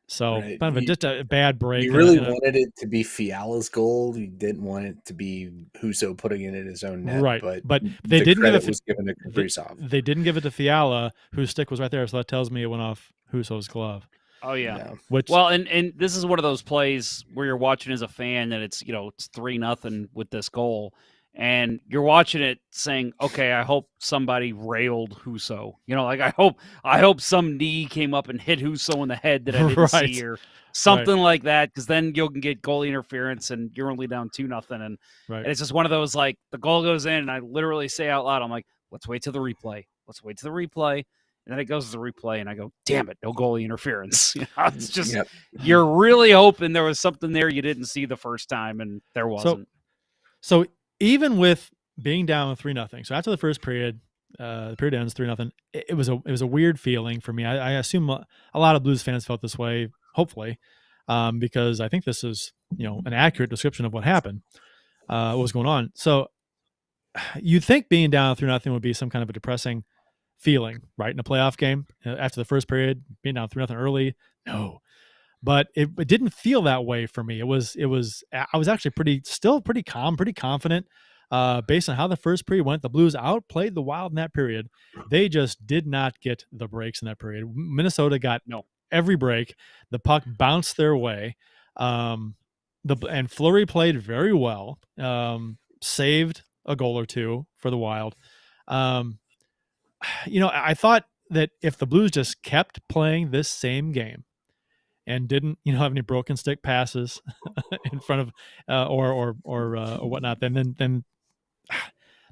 So kind of just a bad break. You really wanted it to be Fiala's goal. You didn't want it to be Husso putting it in his own net. Right. But they didn't give it was given to Kaprizov. They didn't give it to Fiala, whose stick was right there. So that tells me it went off Husso's glove. Oh yeah. Which, and this is one of those plays where you're watching as a fan and it's 3-0 with this goal. And you're watching it saying, okay, I hope somebody railed Husso. I hope some knee came up and hit Husso in the head that I didn't see, or something like that, because then you can get goalie interference and you're only down 2-0. And it's just one of those, like, the goal goes in and I literally say out loud, I'm like, let's wait till the replay. And then it goes to the replay and I go, damn it, no goalie interference. It's just, you're really hoping there was something there you didn't see the first time, and there wasn't. So even with being down 3-0, so after the first period, the period ends 3-0. It was a weird feeling for me. I assume a lot of Blues fans felt this way, hopefully, because I think this is an accurate description of what happened, what was going on. So you'd think being down 3-0 would be some kind of a depressing feeling, right, in a playoff game after the first period, being down 3-0 early. No. But it didn't feel that way for me. I was actually pretty calm, pretty confident, based on how the first period went. The Blues outplayed the Wild in that period. They just did not get the breaks in that period. Minnesota got every break. The puck bounced their way. And Fleury played very well. Saved a goal or two for the Wild. I thought that if the Blues just kept playing this same game and didn't, have any broken stick passes in front of or whatnot, then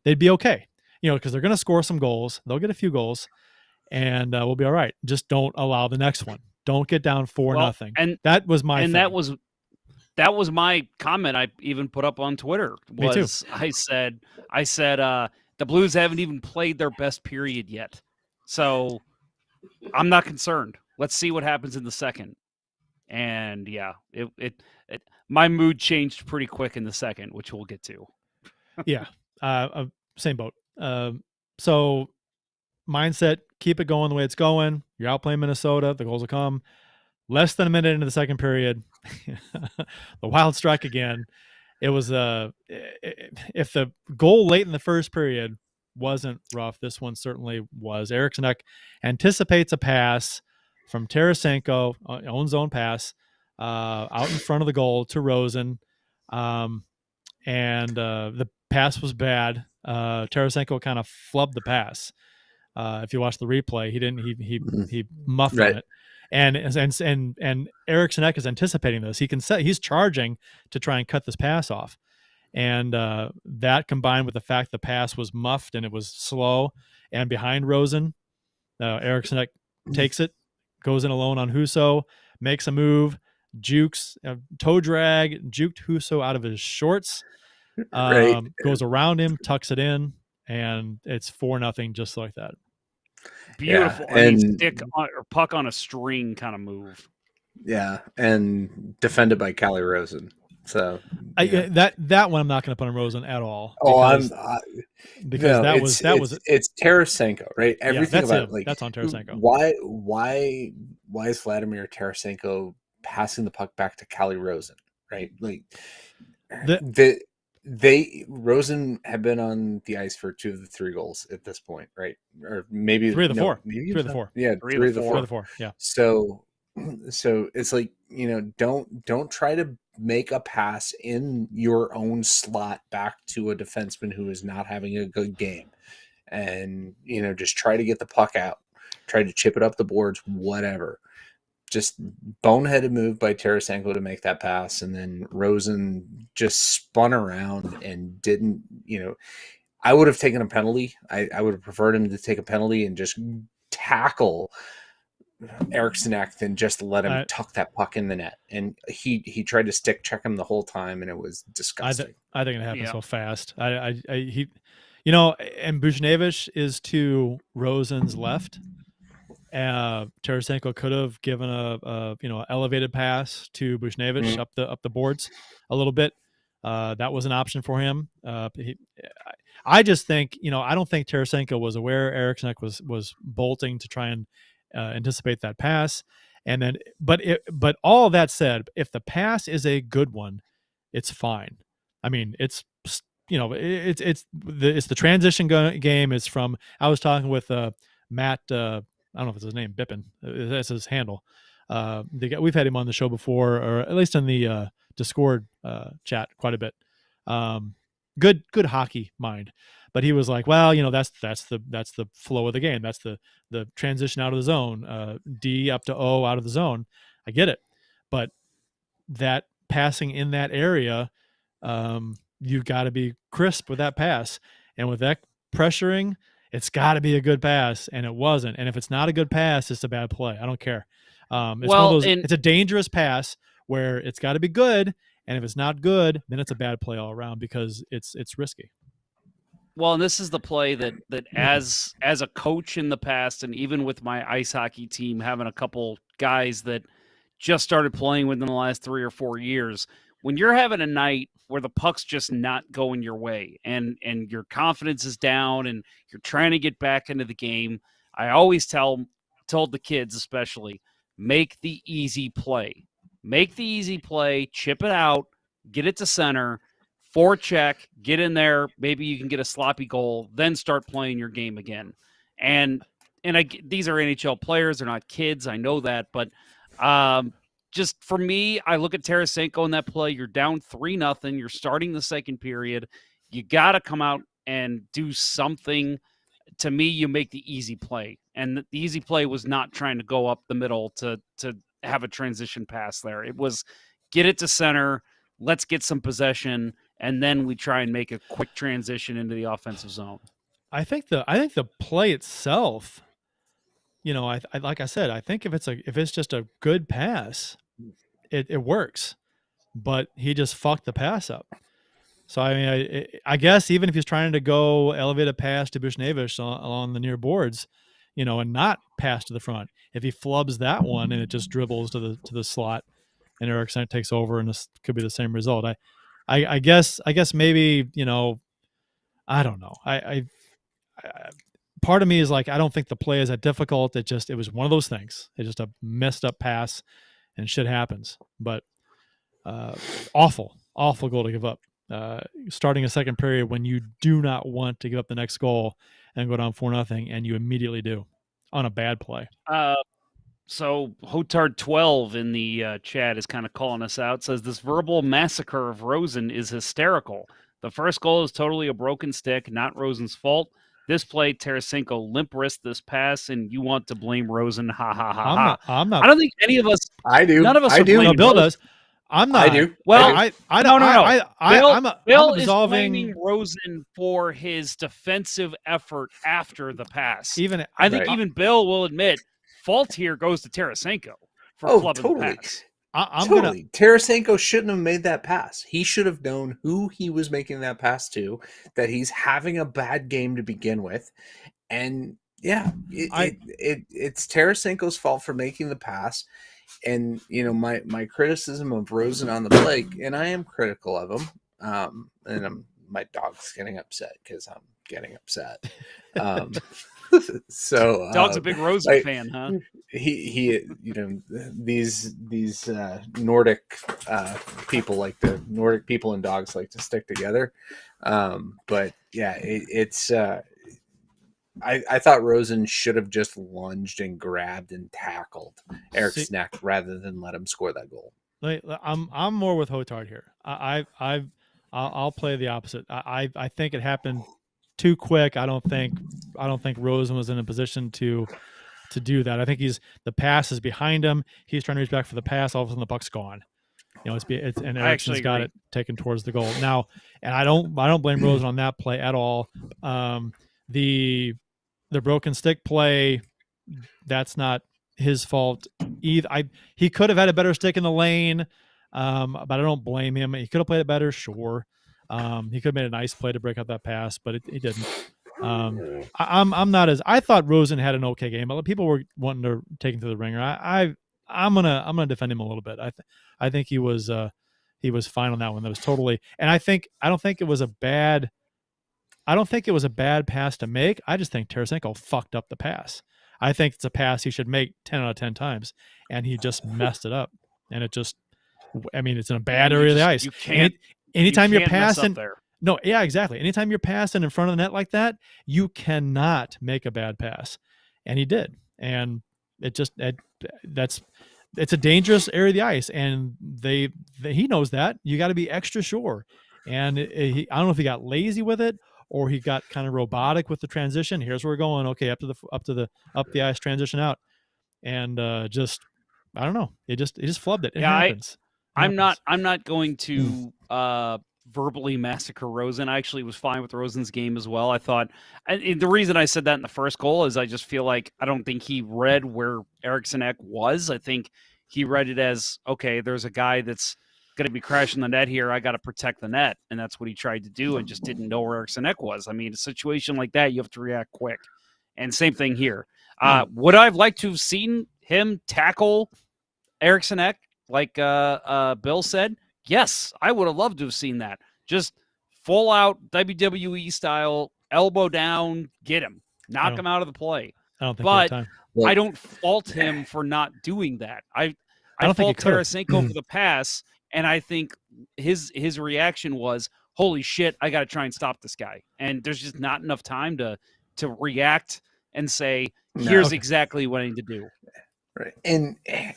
they'd be okay, because they're going to score some goals. They'll get a few goals, and we'll be all right. Just don't allow the next one. Don't get down 4-0. And that was my thing. That was my comment. I even put up on Twitter. Me too. I said the Blues haven't even played their best period yet, so I'm not concerned. Let's see what happens in the second. And yeah, my mood changed pretty quick in the second, which we'll get to. Yeah, same boat. So mindset, keep it going the way it's going. You're outplaying Minnesota. The goals will come. Less than a minute into the second period, the Wild strike again. It was if the goal late in the first period wasn't rough, this one certainly was. Eriksson anticipates a pass from Tarasenko, own zone pass, out in front of the goal to Rosen, and the pass was bad. Tarasenko kind of flubbed the pass. If you watch the replay, he didn't. He muffed Right. it. And Eriksson is anticipating this. He's charging to try and cut this pass off. And that combined with the fact the pass was muffed and it was slow and behind Rosen, Eriksson takes it, goes in alone on Husso, makes a move, jukes, toe drag, juked Husso out of his shorts, goes around him, tucks it in, and it's 4-0 just like that. Beautiful. Yeah, and stick or puck on a string kind of move. Yeah, and defended by Calle Rosen. So that one I'm not going to put on Rosen at all. Because it's Tarasenko, right? Everything about him. That's on Tarasenko. Why is Vladimir Tarasenko passing the puck back to Calle Rosen, right? Like Rosen had been on the ice for 2 of the 3 goals at this point, right? Or maybe 3 of the 4. Maybe 3 of the 4. Yeah, 3 of the 4. Yeah. So it's like, don't try to make a pass in your own slot back to a defenseman who is not having a good game, and just try to get the puck out, try to chip it up the boards, whatever. Just boneheaded move by Tarasenko to make that pass, and then Rosen just spun around and didn't. I would have taken a penalty. I would have preferred him to take a penalty and just tackle Eriksson than just let him tuck that puck in the net. And he tried to stick check him the whole time, and it was disgusting. I think it happened so fast. And Buchnevich is to Rosen's left. Tarasenko could have given a elevated pass to Buchnevich up the boards a little bit. That was an option for him. I just think I don't think Tarasenko was aware Eriksson was bolting to try and anticipate that pass. And then, but all of that said, if the pass is a good one, it's fine. I mean, it's it's the transition game. It's from I was talking with Matt. I don't know if it's his name, Bippin. That's his handle. We've had him on the show before, or at least in the Discord chat quite a bit. Good hockey mind, but he was like, well, that's the flow of the game. That's the transition out of the zone, D up to O out of the zone. I get it, but that passing in that area, you've got to be crisp with that pass, and with that pressuring. It's got to be a good pass, and it wasn't. And if it's not a good pass, it's a bad play. I don't care. It's a dangerous pass where it's got to be good, and if it's not good, then it's a bad play all around because it's risky. Well, and this is the play that as a coach in the past, and even with my ice hockey team, having a couple guys that just started playing within the last 3 or 4 years, when you're having a night where the puck's just not going your way and your confidence is down and you're trying to get back into the game, I always told the kids especially, make the easy play. Make the easy play, chip it out, get it to center, forecheck, get in there, maybe you can get a sloppy goal, then start playing your game again. And these are NHL players, they're not kids, I know that, but just for me, I look at Tarasenko in that play. You're down 3-0. You're starting the second period. You got to come out and do something. To me, you make the easy play. And the easy play was not trying to go up the middle to have a transition pass there. It was get it to center. Let's get some possession and then we try and make a quick transition into the offensive zone. I think the play itself, I like I said, I think if it's just a good pass, it works, but he just fucked the pass up. So I mean, I guess even if he's trying to go elevate a pass to Buchnevich along the near boards, and not pass to the front, if he flubs that one and it just dribbles to the slot, and Eriksson takes over, and this could be the same result. I guess maybe I don't know. I part of me is like, I don't think the play is that difficult. It was one of those things. It's just a messed up pass, and shit happens. But awful goal to give up. Starting a second period when you do not want to give up the next goal and go down 4-0, and you immediately do on a bad play. So Hotard 12 in the chat is kind of calling us out. Says this verbal massacre of Rosen is hysterical. The first goal is totally a broken stick, not Rosen's fault. This play, Tarasenko limp wrist this pass, and you want to blame Rosen. Ha ha ha ha. I'm not. I don't think any of us. I do. None of us. I do. No, Bill does. I'm not. I do. Well, I don't. No. Bill is blaming Rosen for his defensive effort after the pass. I think even Bill will admit fault here goes to Tarasenko for flubbing the pass. Tarasenko shouldn't have made that pass. He should have known who he was making that pass to, that he's having a bad game to begin with. And yeah, it's Tarasenko's fault for making the pass. And, my criticism of Rosen on the play, and I am critical of him, and my dog's getting upset because I'm getting upset. So dog's a big Rosen fan, huh? He these Nordic people, like the Nordic people and dogs, like to stick together. But yeah, it's I thought Rosen should have just lunged and grabbed and tackled Eriksson rather than let him score that goal. I'm more with Hotard here. I'll play the opposite. I think it happened too quick. I don't think Rosen was in a position to do that. I think the pass is behind him. He's trying to reach back for the pass. All of a sudden the puck's gone. And Eriksson's got it taken towards the goal now. And I don't blame Rosen on that play at all. The broken stick play, that's not his fault either. He could have had a better stick in the lane, but I don't blame him. He could have played it better, sure. He could have made a nice play to break up that pass, but he didn't. I'm not as I thought Rosen had an okay game, but people were wanting to take him to the ringer. I'm gonna defend him a little bit. I think he was fine on that one. That was totally, and I don't think it was a bad pass to make. I just think Tarasenko fucked up the pass. I think it's a pass he should make 10 out of 10 times, and he just messed it up. And it's in a bad area of the ice. Anytime you're passing, no, yeah, exactly. Anytime you're passing in front of the net like that, you cannot make a bad pass, and he did. And it's a dangerous area of the ice, and he knows that. You got to be extra sure. And I don't know if he got lazy with it, or he got kind of robotic with the transition. Here's where we're going. Okay, up the ice, transition out, and I don't know. He just flubbed it. It happens. I'm not going to verbally massacre Rosen. I actually was fine with Rosen's game as well. I thought, and the reason I said that in the first goal is I just feel like I don't think he read where Eriksson was. I think he read it as, okay, there's a guy that's going to be crashing the net here. I got to protect the net. And that's what he tried to do and just didn't know where Eriksson was. I mean, a situation like that, you have to react quick. And same thing here. Would I have liked to have seen him tackle Eriksson like Bill said? Yes, I would have loved to have seen that. Just full out WWE style, elbow down, get him. Knock him out of the play. I don't think but I don't fault him for not doing that. I fault Tarasenko for the pass. And I think his reaction was, holy shit, I got to try and stop this guy. And there's just not enough time to react and say, here's exactly what I need to do. Right. And I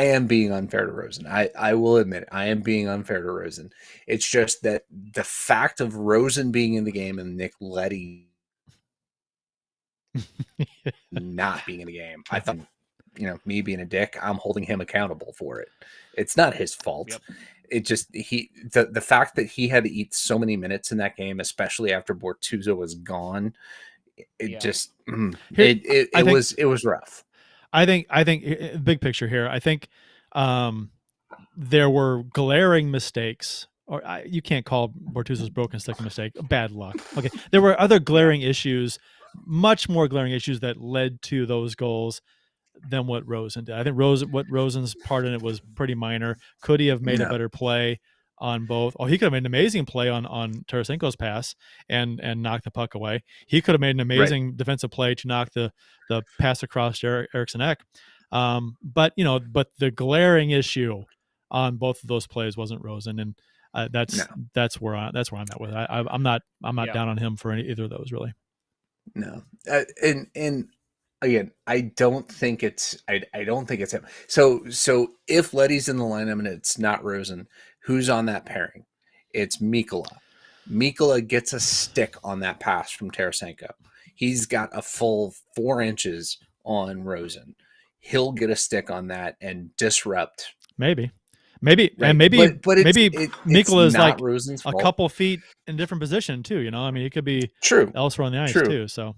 am being unfair to Rosen. I will admit it. I am being unfair to Rosen. It's just that the fact of Rosen being in the game and Nick Leddy not being in the game, I thought, me being a dick, I'm holding him accountable for it. It's not his fault. Yep. it just the fact that he had to eat so many minutes in that game, especially after Bortuzzo was gone, it was rough. I think big picture here. I think there were glaring mistakes, or you can't call Bortuzzo's broken stick a mistake. Bad luck. Okay, there were other glaring issues, much more glaring issues that led to those goals than what Rosen did. I think Rosen's part in it was pretty minor. Could he have made a better play on both? Oh, he could have made an amazing play on Tarasenko's pass and knock the puck away. He could have made an amazing defensive play to knock the pass across Eriksson Ek. But the glaring issue on both of those plays wasn't Rosen, and that's where I'm at with it. I'm not down on him for either of those, really. No, and again, I don't think it's him. So if Leddy's in the lineup and it's not Rosen, who's on that pairing? It's Mikkola. Mikkola gets a stick on that pass from Tarasenko. He's got a full 4 inches on Rosen. He'll get a stick on that and disrupt. Maybe, right. And maybe Mikkola's like Rosen's fault. A couple feet in different position too. I mean, it could be elsewhere on the ice too. So,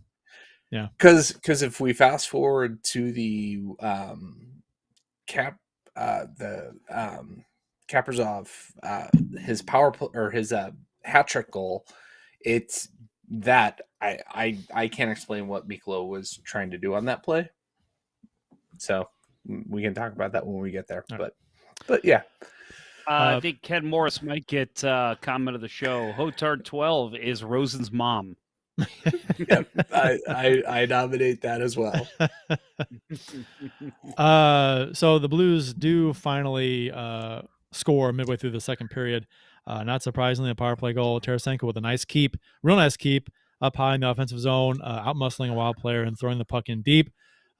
yeah. Because if we fast forward to the Kaprizov, his power play or his hat trick goal, it's that I can't explain what Mikkola was trying to do on that play. So we can talk about that when we get there. But yeah. I think Ken Morris might get comment of the show. Hotard 12 is Rosen's mom. Yep, I nominate that as well. So the Blues do finally score midway through the second period. Not surprisingly, a power play goal. Tarasenko with a real nice keep up high in the offensive zone, out-muscling a wild player and throwing the puck in deep.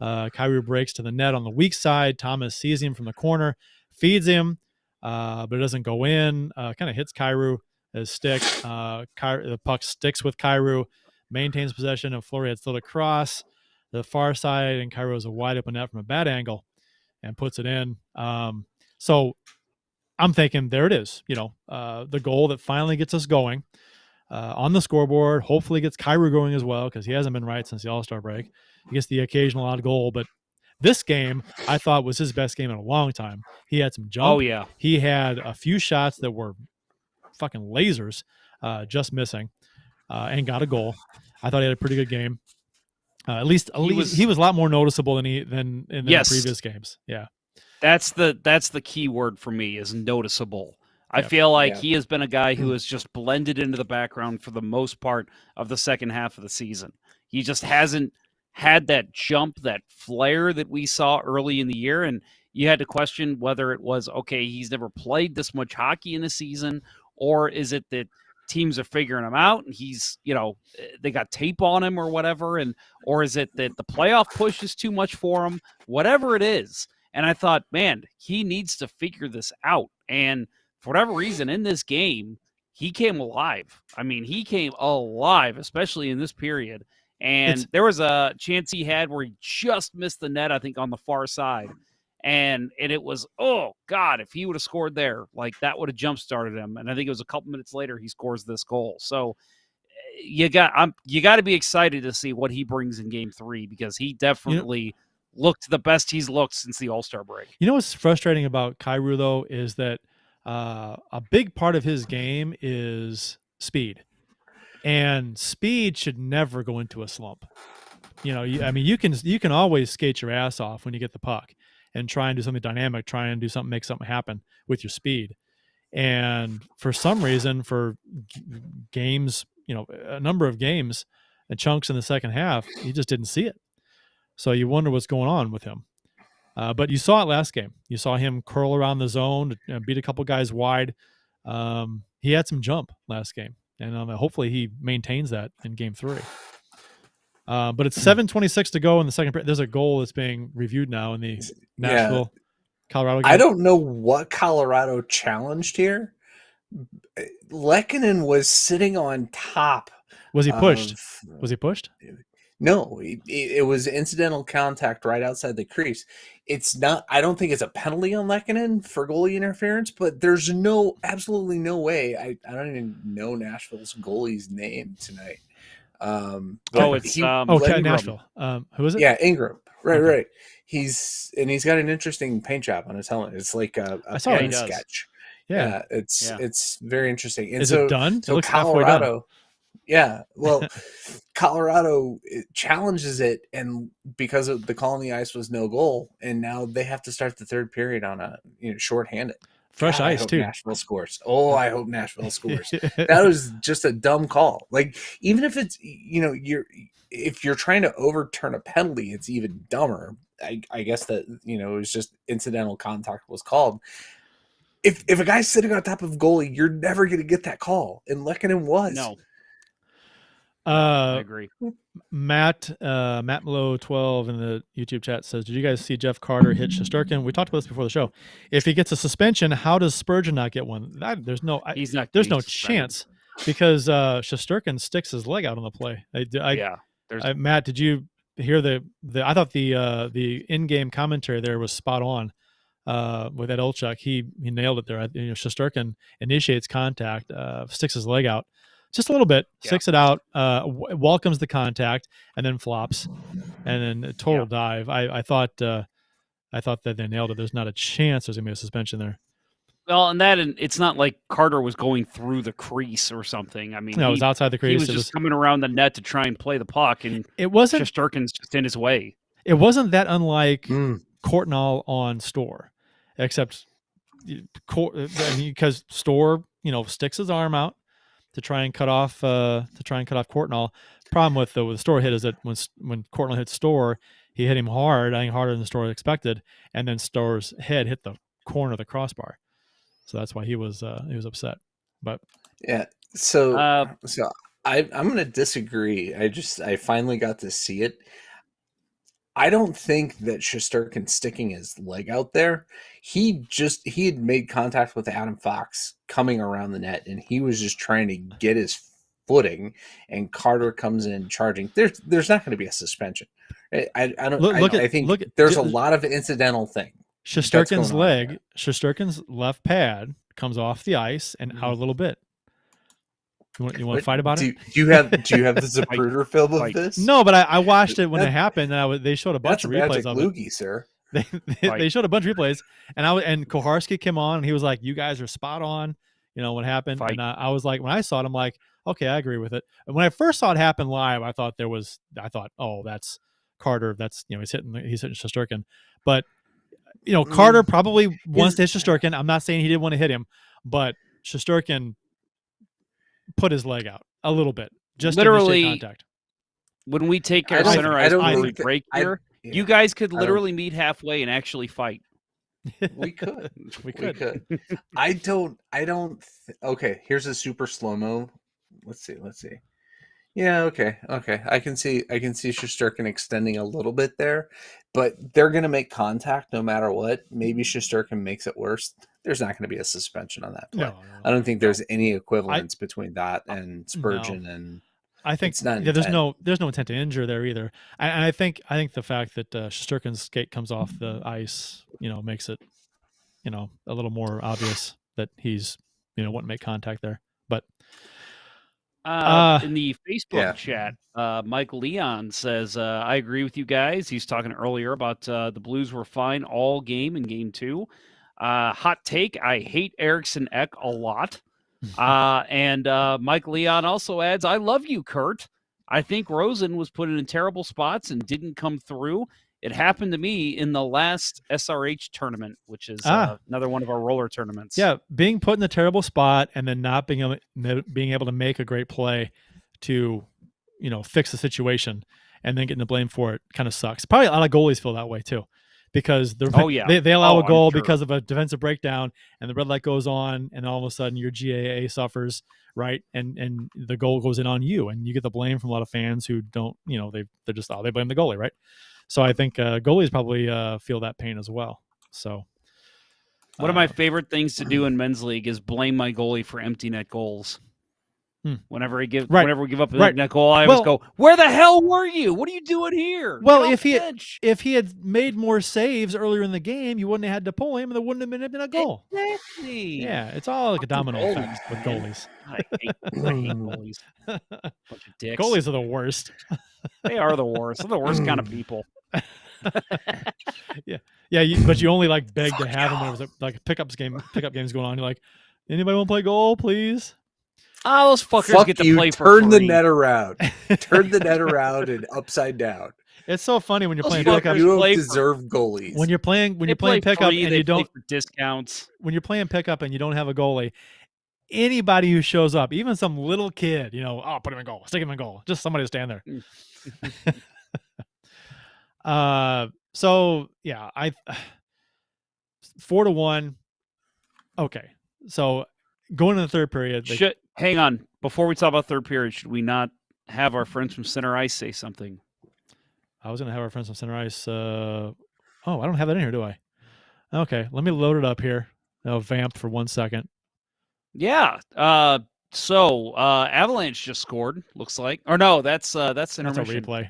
Kyrou breaks to the net on the weak side. Thomas sees him from the corner, feeds him, but it doesn't go in. Kind of hits Kyrou, his stick. The puck sticks with Kyrou, maintains possession, and Fleury had slid across the far side, and Kyrou is a wide open net from a bad angle and puts it in. So I'm thinking there it is, the goal that finally gets us going on the scoreboard, hopefully gets Kyrou going as well, because he hasn't been right since the All-Star break. He gets the occasional odd goal, but this game I thought was his best game in a long time. He had some jump. Oh, yeah. He had a few shots that were fucking lasers, just missing, and got a goal. I thought he had a pretty good game. At least he was a lot more noticeable than in the previous games. Yeah. That's the key word for me, is noticeable. I feel like he has been a guy who has just blended into the background for the most part of the second half of the season. He just hasn't had that jump, that flare that we saw early in the year. And you had to question whether it was, okay, he's never played this much hockey in a season, or is it that teams are figuring him out and he's, they got tape on him or whatever. Or is it that the playoff push is too much for him? Whatever it is. And I thought, man, he needs to figure this out. And for whatever reason, in this game, he came alive. I mean, he came alive, especially in this period. And there was a chance he had where he just missed the net, I think, on the far side. And it was, oh, God, if he would have scored there, like that would have jump-started him. And I think it was a couple minutes later he scores this goal. So you got to be excited to see what he brings in Game 3, because he definitely looked the best he's looked since the All-Star break. You know what's frustrating about Kyrou, though, is that a big part of his game is speed. And speed should never go into a slump. You can always skate your ass off when you get the puck and try and do something dynamic, make something happen with your speed. And for some reason, for games, a number of games and chunks in the second half, he just didn't see it. So you wonder what's going on with him. But you saw it last game. You saw him curl around the zone, beat a couple guys wide. He had some jump last game. And hopefully he maintains that in Game 3. But it's 7:26 to go in the second period. There's a goal that's being reviewed now in the Nashville, Colorado game. I don't know what Colorado challenged here. Lehkonen was sitting on top. Was he pushed? Was he pushed? No, it was incidental contact right outside the crease. It's not. I don't think it's a penalty on Lehkonen for goalie interference, but there's absolutely no way. I don't even know Nashville's goalie's name tonight. It's Nashville. Who is it? Yeah, Ingram. Right, Okay. right. He's got an interesting paint job on his helmet. It's like a pen sketch. Yeah, it's very interesting. And is it done? So it looks halfway done. Yeah, well, Colorado challenges it, and because of the call on the ice was no goal, and now they have to start the third period on a shorthanded. Fresh ice I hope too. Nashville scores. Oh, I hope Nashville scores. That was just a dumb call. Like, even if it's if you're trying to overturn a penalty, it's even dumber. I guess that it was just incidental contact was called. If a guy's sitting on top of goalie, you're never going to get that call, and Lehkonen was. No. I agree. Matt Malo 12 in the YouTube chat says, "Did you guys see Jeff Carter hit Shesterkin? We talked about this before the show. If he gets a suspension, how does Spurgeon not get one? There's no chance because Shesterkin sticks his leg out on the play. Matt, did you hear the? I thought the in-game commentary there was spot on with Ed Olchuk. He nailed it there. Shesterkin initiates contact, sticks his leg out. Just a little bit, sticks it out, welcomes the contact, and then flops, and then a total dive. I thought that they nailed it. There's not a chance there's gonna be a suspension there. Well, and it's not like Carter was going through the crease or something. I mean, no, it was outside the crease. He was just coming around the net to try and play the puck, and it wasn't. Shesterkin's just in his way. It wasn't that unlike Courtnall on Store, except because Store, sticks his arm out to try and cut off Courtnall. Problem with the Store hit is that when Courtnall hit Store, he hit him hard, I think harder than Store expected, and then Store's head hit the corner of the crossbar. So that's why he was upset. But yeah, so I'm going to disagree. I finally got to see it. I don't think that Shesterkin sticking his leg out there. He had made contact with Adam Fox coming around the net, and he was just trying to get his footing. And Carter comes in charging. There's not going to be a suspension. I think there's a lot of incidental thing. Shesterkin's leg, Shesterkin's left pad comes off the ice and out a little bit. You want to fight about it? Do you have the Zapruder film of this? No, but I watched it when it happened, and they showed a bunch of replays of it. Sir. They showed a bunch of replays, and Koharski came on, and he was like, "You guys are spot on." What happened, and I was like, when I saw it, I'm like, okay, I agree with it. And when I first saw it happen live, I thought, oh, that's Carter. That's he's hitting Shesterkin, but Carter probably wants to hit Shesterkin. I'm not saying he didn't want to hit him, but Shesterkin put his leg out a little bit, just literally to initiate contact. When we take our center ice break here, you guys could literally meet halfway and actually fight. We could. we could. I don't. Okay, here's a super slow-mo. Let's see. Yeah, okay. I can see Shesterkin extending a little bit there, but they're going to make contact no matter what. Maybe Shesterkin makes it worse. There's not going to be a suspension on that play. No. I don't think there's any equivalence between that and Spurgeon and. I think it's not there's no intent to injure there either. And I think the fact that Shesterkin's skate comes off the ice, makes it, a little more obvious that he's, wanting to make contact there. But in the Facebook chat, Mike Leon says, I agree with you guys. He's talking earlier about the Blues were fine all game in game 2. Hot take, I hate Eriksson Ek a lot. And Mike Leon also adds, I love you, Kurt. I think Rosen was put in terrible spots and didn't come through. It happened to me in the last SRH tournament, which is another one of our roller tournaments. Yeah, being put in a terrible spot and then not being able to make a great play to, fix the situation and then getting the blame for it kind of sucks. Probably a lot of goalies feel that way too, because they allow a goal because of a defensive breakdown, and the red light goes on, and all of a sudden your GAA suffers, right? And the goal goes in on you, and you get the blame from a lot of fans who don't, they blame the goalie, right? So I think goalies probably feel that pain as well. So one of my favorite things to do in men's league is blame my goalie for empty net goals. Whenever we give up Right. goal, I always go, "Where the hell were you? What are you doing here?" Well, if he had made more saves earlier in the game, you wouldn't have had to pull him, and there wouldn't have been a goal. Exactly. Yeah, it's all like a domino effect with goalies. I hate goalies. Bunch of dicks. Goalies are the worst. They are the worst. They're the worst kind of people. But you only like beg to have them when it was like a pickup games going on. You're like, anybody want to play goal, please? Oh, those fuckers get to play for free. Turn the net around. Turn the net around and upside down. It's so funny when you're playing pickup. You don't deserve goalies. When you're playing pickup and you don't for discounts. When you're playing pickup and you don't have a goalie, anybody who shows up, even some little kid, put him in goal, stick him in goal, just somebody to stand there. So yeah, 4-1. Okay, so going in the third period. Hang on, before we talk about third period, should we not have our friends from Center Ice say something? I was going to have our friends from Center Ice. I don't have that in here, do I? Okay, let me load it up here. I'll vamp for 1 second. Yeah. So Avalanche just scored. Looks like, or no, that's intermission. That's a replay.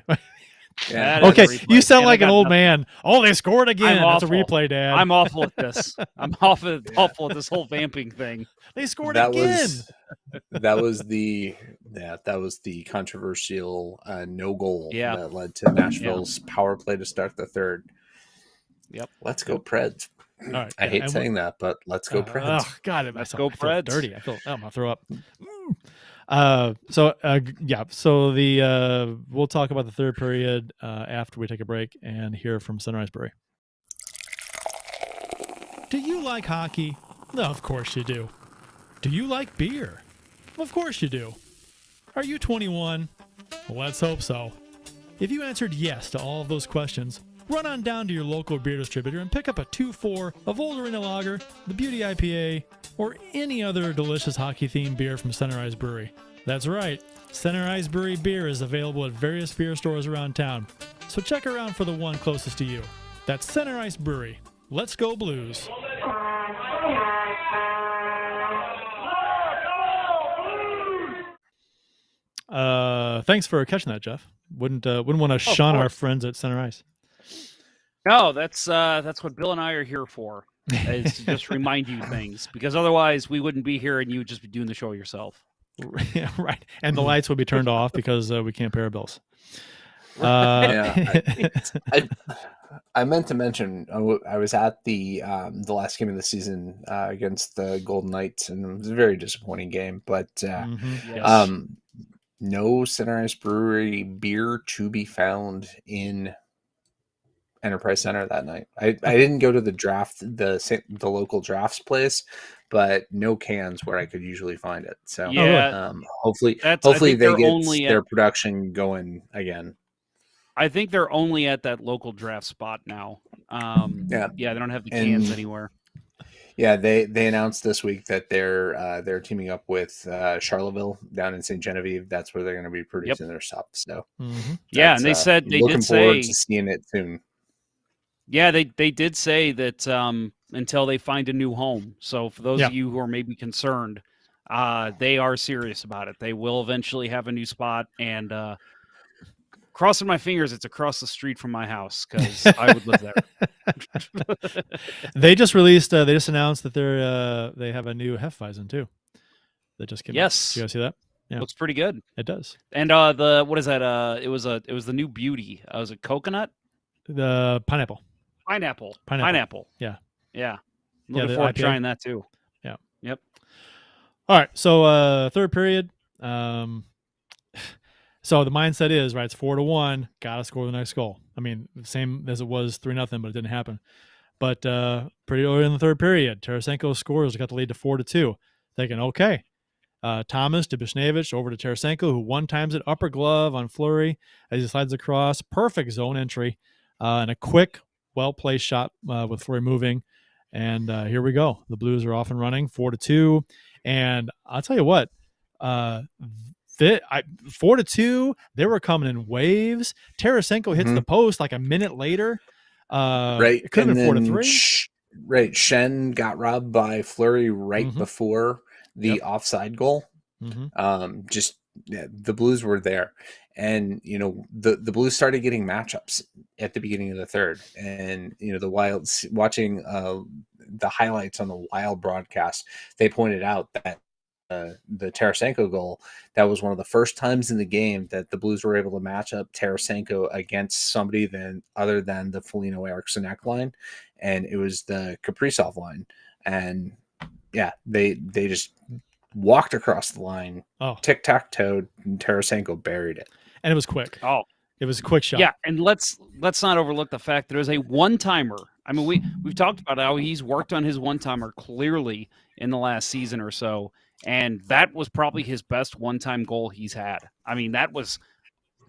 Yeah. Okay, you sound like an old man. Oh, they scored again. That's a replay, Dad. I'm awful at this. I'm awful at this whole vamping thing. They scored again. That was the controversial no goal that led to Nashville's power play to start the third. Yep. Let's go Preds. All right. I hate saying that, but let's go Preds. Oh God, let's go Preds. Dirty. I'm gonna throw up. So we'll talk about the third period after we take a break and hear from Sunrise Brewery. Do you like hockey? No, of course you do. Do you like beer? Of course you do. Are you 21? Let's hope so. If you answered yes to all of those questions, run on down to your local beer distributor and pick up a 2-4 of Old Arena Lager, the Beauty IPA, or any other delicious hockey-themed beer from Sunrise Brewery. That's right, Sunrise Brewery beer is available at various beer stores around town, so check around for the one closest to you. That's Sunrise Brewery. Let's go Blues. Thanks for catching that, Jeff. Wouldn't want to shun our friends at Center Ice. No, that's what Bill and I are here for, is to just remind you things, because otherwise we wouldn't be here and you would just be doing the show yourself. Yeah, right. And the lights would be turned off because we can't pay our bills. I meant to mention I was at the last game of the season against the Golden Knights, and it was a very disappointing game. But no Center Ice Brewery beer to be found in Enterprise Center that night. I didn't go to the draft, the local drafts place, but no cans where I could usually find it. So hopefully they get their production going again. I think they're only at that local draft spot now. They don't have the cans anywhere. Yeah, they announced this week that they're teaming up with Charleville down in St. Genevieve. That's where they're going to be producing their stuff. So and they said they looking did forward say to seeing it soon. Yeah, they did say that until they find a new home. So for those of you who are maybe concerned, they are serious about it. They will eventually have a new spot, and crossing my fingers, it's across the street from my house, because I would live there. They just released. They just announced that they have a new Hefeweizen too. That just came out. Yes, Did you guys see that? Yeah, looks pretty good. It does. And what is that? It was the new Beauty. Was it coconut? The pineapple. Pineapple. Yeah. Looking forward to trying that too. Yeah. Yep. All right. So third period. So the mindset is, right, it's 4-1, gotta score the next goal. I mean, same as it was 3-0, but it didn't happen. But pretty early in the third period, Tarasenko scores, got the lead to 4-2. Thinking, okay. Thomas to Bishnevich over to Tarasenko, who one times it upper glove on Fleury as he slides across. Perfect zone entry. And a quick, well-placed shot with Fleury moving. And here we go. The Blues are off and running, 4-2. And I'll tell you what, 4-2, they were coming in waves. Tarasenko hits the post like a minute later. Right. It could have been 4-3. Shen got robbed by Fleury right before the offside goal. The Blues were there, and the Blues started getting matchups at the beginning of the third, and the Wild, watching the highlights on the Wild broadcast, they pointed out that the Tarasenko goal, that was one of the first times in the game that the Blues were able to match up Tarasenko against somebody other than the Foligno Eriksson line, and it was the Kaprizov line, and they just walked across the line, tic-tac-toe, and Tarasenko buried it. And it was quick. Oh, it was a quick shot. Yeah, and let's not overlook the fact that there's a one-timer. I mean, we've talked about how he's worked on his one-timer clearly in the last season or so, and that was probably his best one-time goal he's had. I mean, that was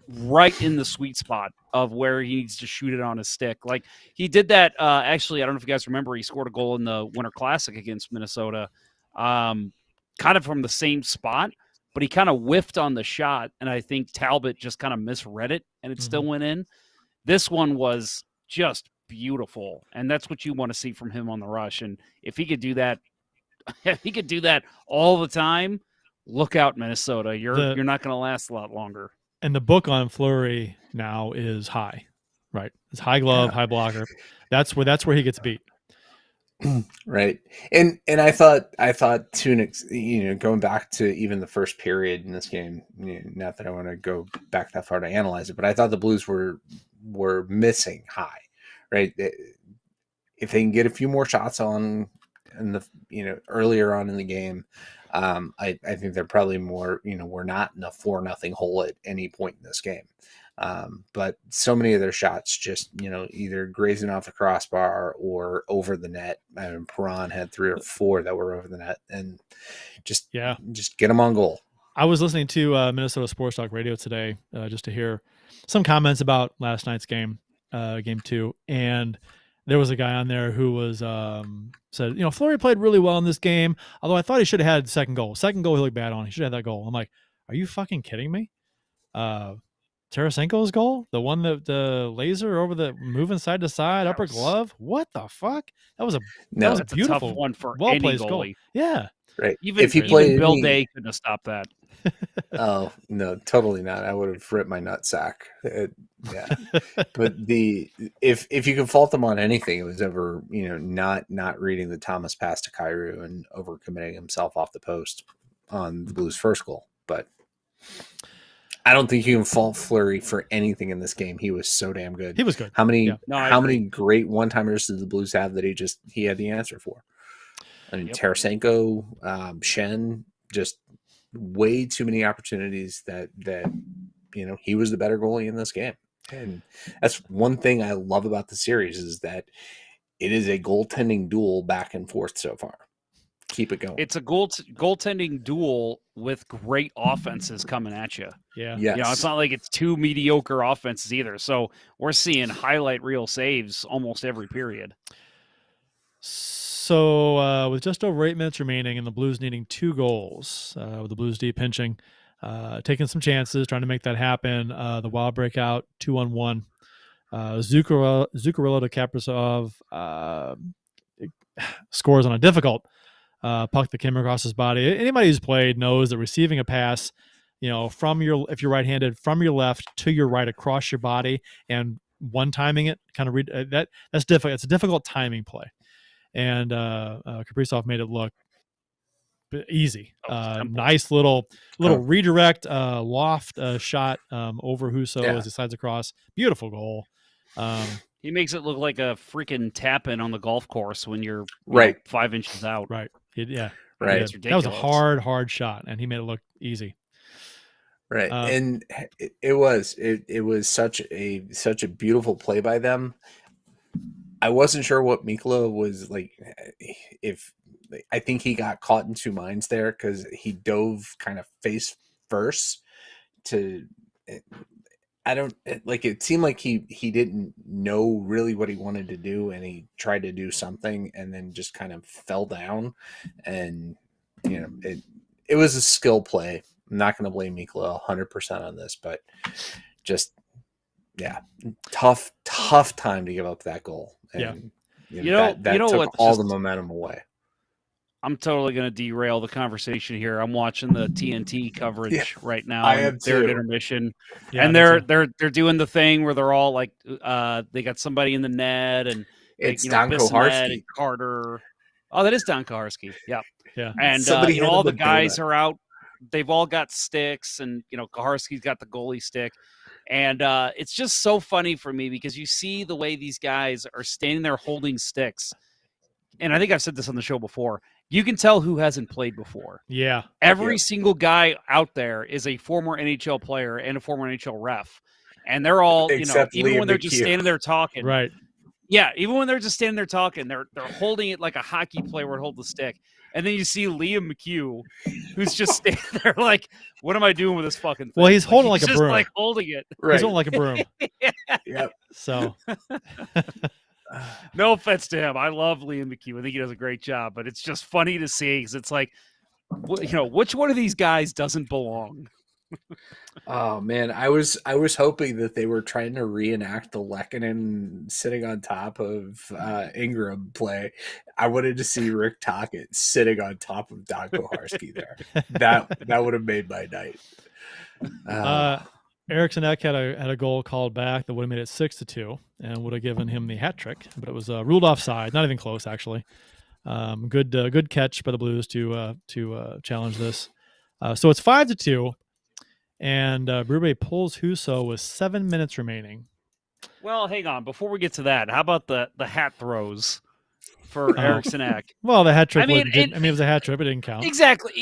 right in the sweet spot of where he needs to shoot it on his stick. Like, he did that, actually, I don't know if you guys remember, he scored a goal in the Winter Classic against Minnesota, kind of from the same spot, but he kind of whiffed on the shot, and I think Talbot just kind of misread it, and it still went in. This one was just beautiful, and that's what you want to see from him on the rush. And if he could do that, all the time, look out, Minnesota. You're not going to last a lot longer. And the book on Fleury now is high, right? It's high glove, high blocker. That's where he gets beat. Right. And I thought too, going back to even the first period in this game, not that I want to go back that far to analyze it, but I thought the Blues were missing high, right? If they can get a few more shots on in the, earlier on in the game, I think they're probably more, we're not in a 4-0 hole at any point in this game. But so many of their shots just, either grazing off the crossbar or over the net. I mean, Perron had 3 or 4 that were over the net, and just get them on goal. I was listening to Minnesota Sports Talk Radio today just to hear some comments about last night's game, game 2, and there was a guy on there who was said, Fleury played really well in this game, although I thought he should have had the second goal. Second goal he looked bad on. He should have had that goal. I'm like, are you fucking kidding me? Tarasenko's goal, the one that the laser over the moving side to side, upper glove. What the fuck? That was a beautiful a tough one for well any placed goal. Yeah, right. Even Bill Day couldn't have stopped that. Oh no, totally not. I would have ripped my nutsack. Yeah, but if you can fault them on anything, it was ever not reading the Thomas pass to Kyrou and overcommitting himself off the post on the Blues' first goal. But I don't think you can fault Fleury for anything in this game. He was so damn good. He was good. How many great one-timers did the Blues have that he had the answer for? I mean, Tarasenko, Shen, just way too many opportunities that he was the better goalie in this game. And that's one thing I love about the series, is that it is a goaltending duel back and forth so far. Keep it going. It's a goaltending duel with great offenses coming at you. Yeah. Yes. It's not like it's 2 mediocre offenses either. So we're seeing highlight reel saves almost every period. So with just over 8 minutes remaining and the Blues needing 2 goals, with the Blues D pinching, taking some chances, trying to make that happen. The Wild break out 2-on-1. Zuccarello to Kaprizov scores on a difficult puck that came across his body. Anybody who's played knows that receiving a pass, if you're right-handed, from your left to your right across your body and one-timing it, kind of that's difficult. It's a difficult timing play. And Kaprizov made it look easy. Nice little redirect loft shot over Husso as he slides across. Beautiful goal. He makes it look like a freaking tap-in on the golf course when you're 5 inches out. Right. Right. It's ridiculous. That was a hard shot, and he made it look easy. Right. And it was such a beautiful play by them. I wasn't sure what Mikkola was like. I think he got caught in 2 minds there, because he dove kind of face first to. It seemed like he didn't know really what he wanted to do, and he tried to do something and then just kind of fell down, and it was a skill play. I'm not going to blame Mikkola 100% on this, but just tough time to give up that goal. And, that took all the momentum away. I'm totally going to derail the conversation here. I'm watching the TNT coverage right now. I am They're at too. intermission, Yeah, and me they're too. doing the thing where they're all like, they got somebody in the net, and It's Don Bissonnette and Koharski. Carter. Oh, that is Don Koharski. Yeah, Yeah. and Somebody hand all him the a guys donut. are out. They've all got sticks, and Koharski's got the goalie stick. And it's just so funny for me because you see the way these guys are standing there holding sticks. And I think I've said this on the show before. You can tell who hasn't played before. Yeah. Every single guy out there is a former NHL player and a former NHL ref. And they're all, Except even Liam when they're just McHugh. standing there talking. Right. Yeah, even when they're just standing there talking, they're holding it like a hockey player would hold the stick. And then you see Liam McHugh, who's just standing there like, what am I doing with this fucking thing? Well, he's holding like a just broom. like holding it. Right. He's holding like a broom. Yep. So no offense to him. I love Liam McHugh. I think he does a great job, but it's just funny to see because it's like, which one of these guys doesn't belong? Oh man, I was hoping that they were trying to reenact the Lehkonen sitting on top of Ingram play. I wanted to see Rick Tocchet sitting on top of Don Koharski there. That would have made my night. Eriksson Ek had a goal called back that would have made it 6-2 and would have given him the hat trick, but it was ruled offside. Not even close, actually. Good catch by the Blues to challenge this. So it's 5-2. And Berube pulls Husso with 7 minutes remaining. Well, hang on. Before we get to that, how about the hat throws for Eriksson Ek? Well, the hat trick. It was a hat trick, but it didn't count. Exactly.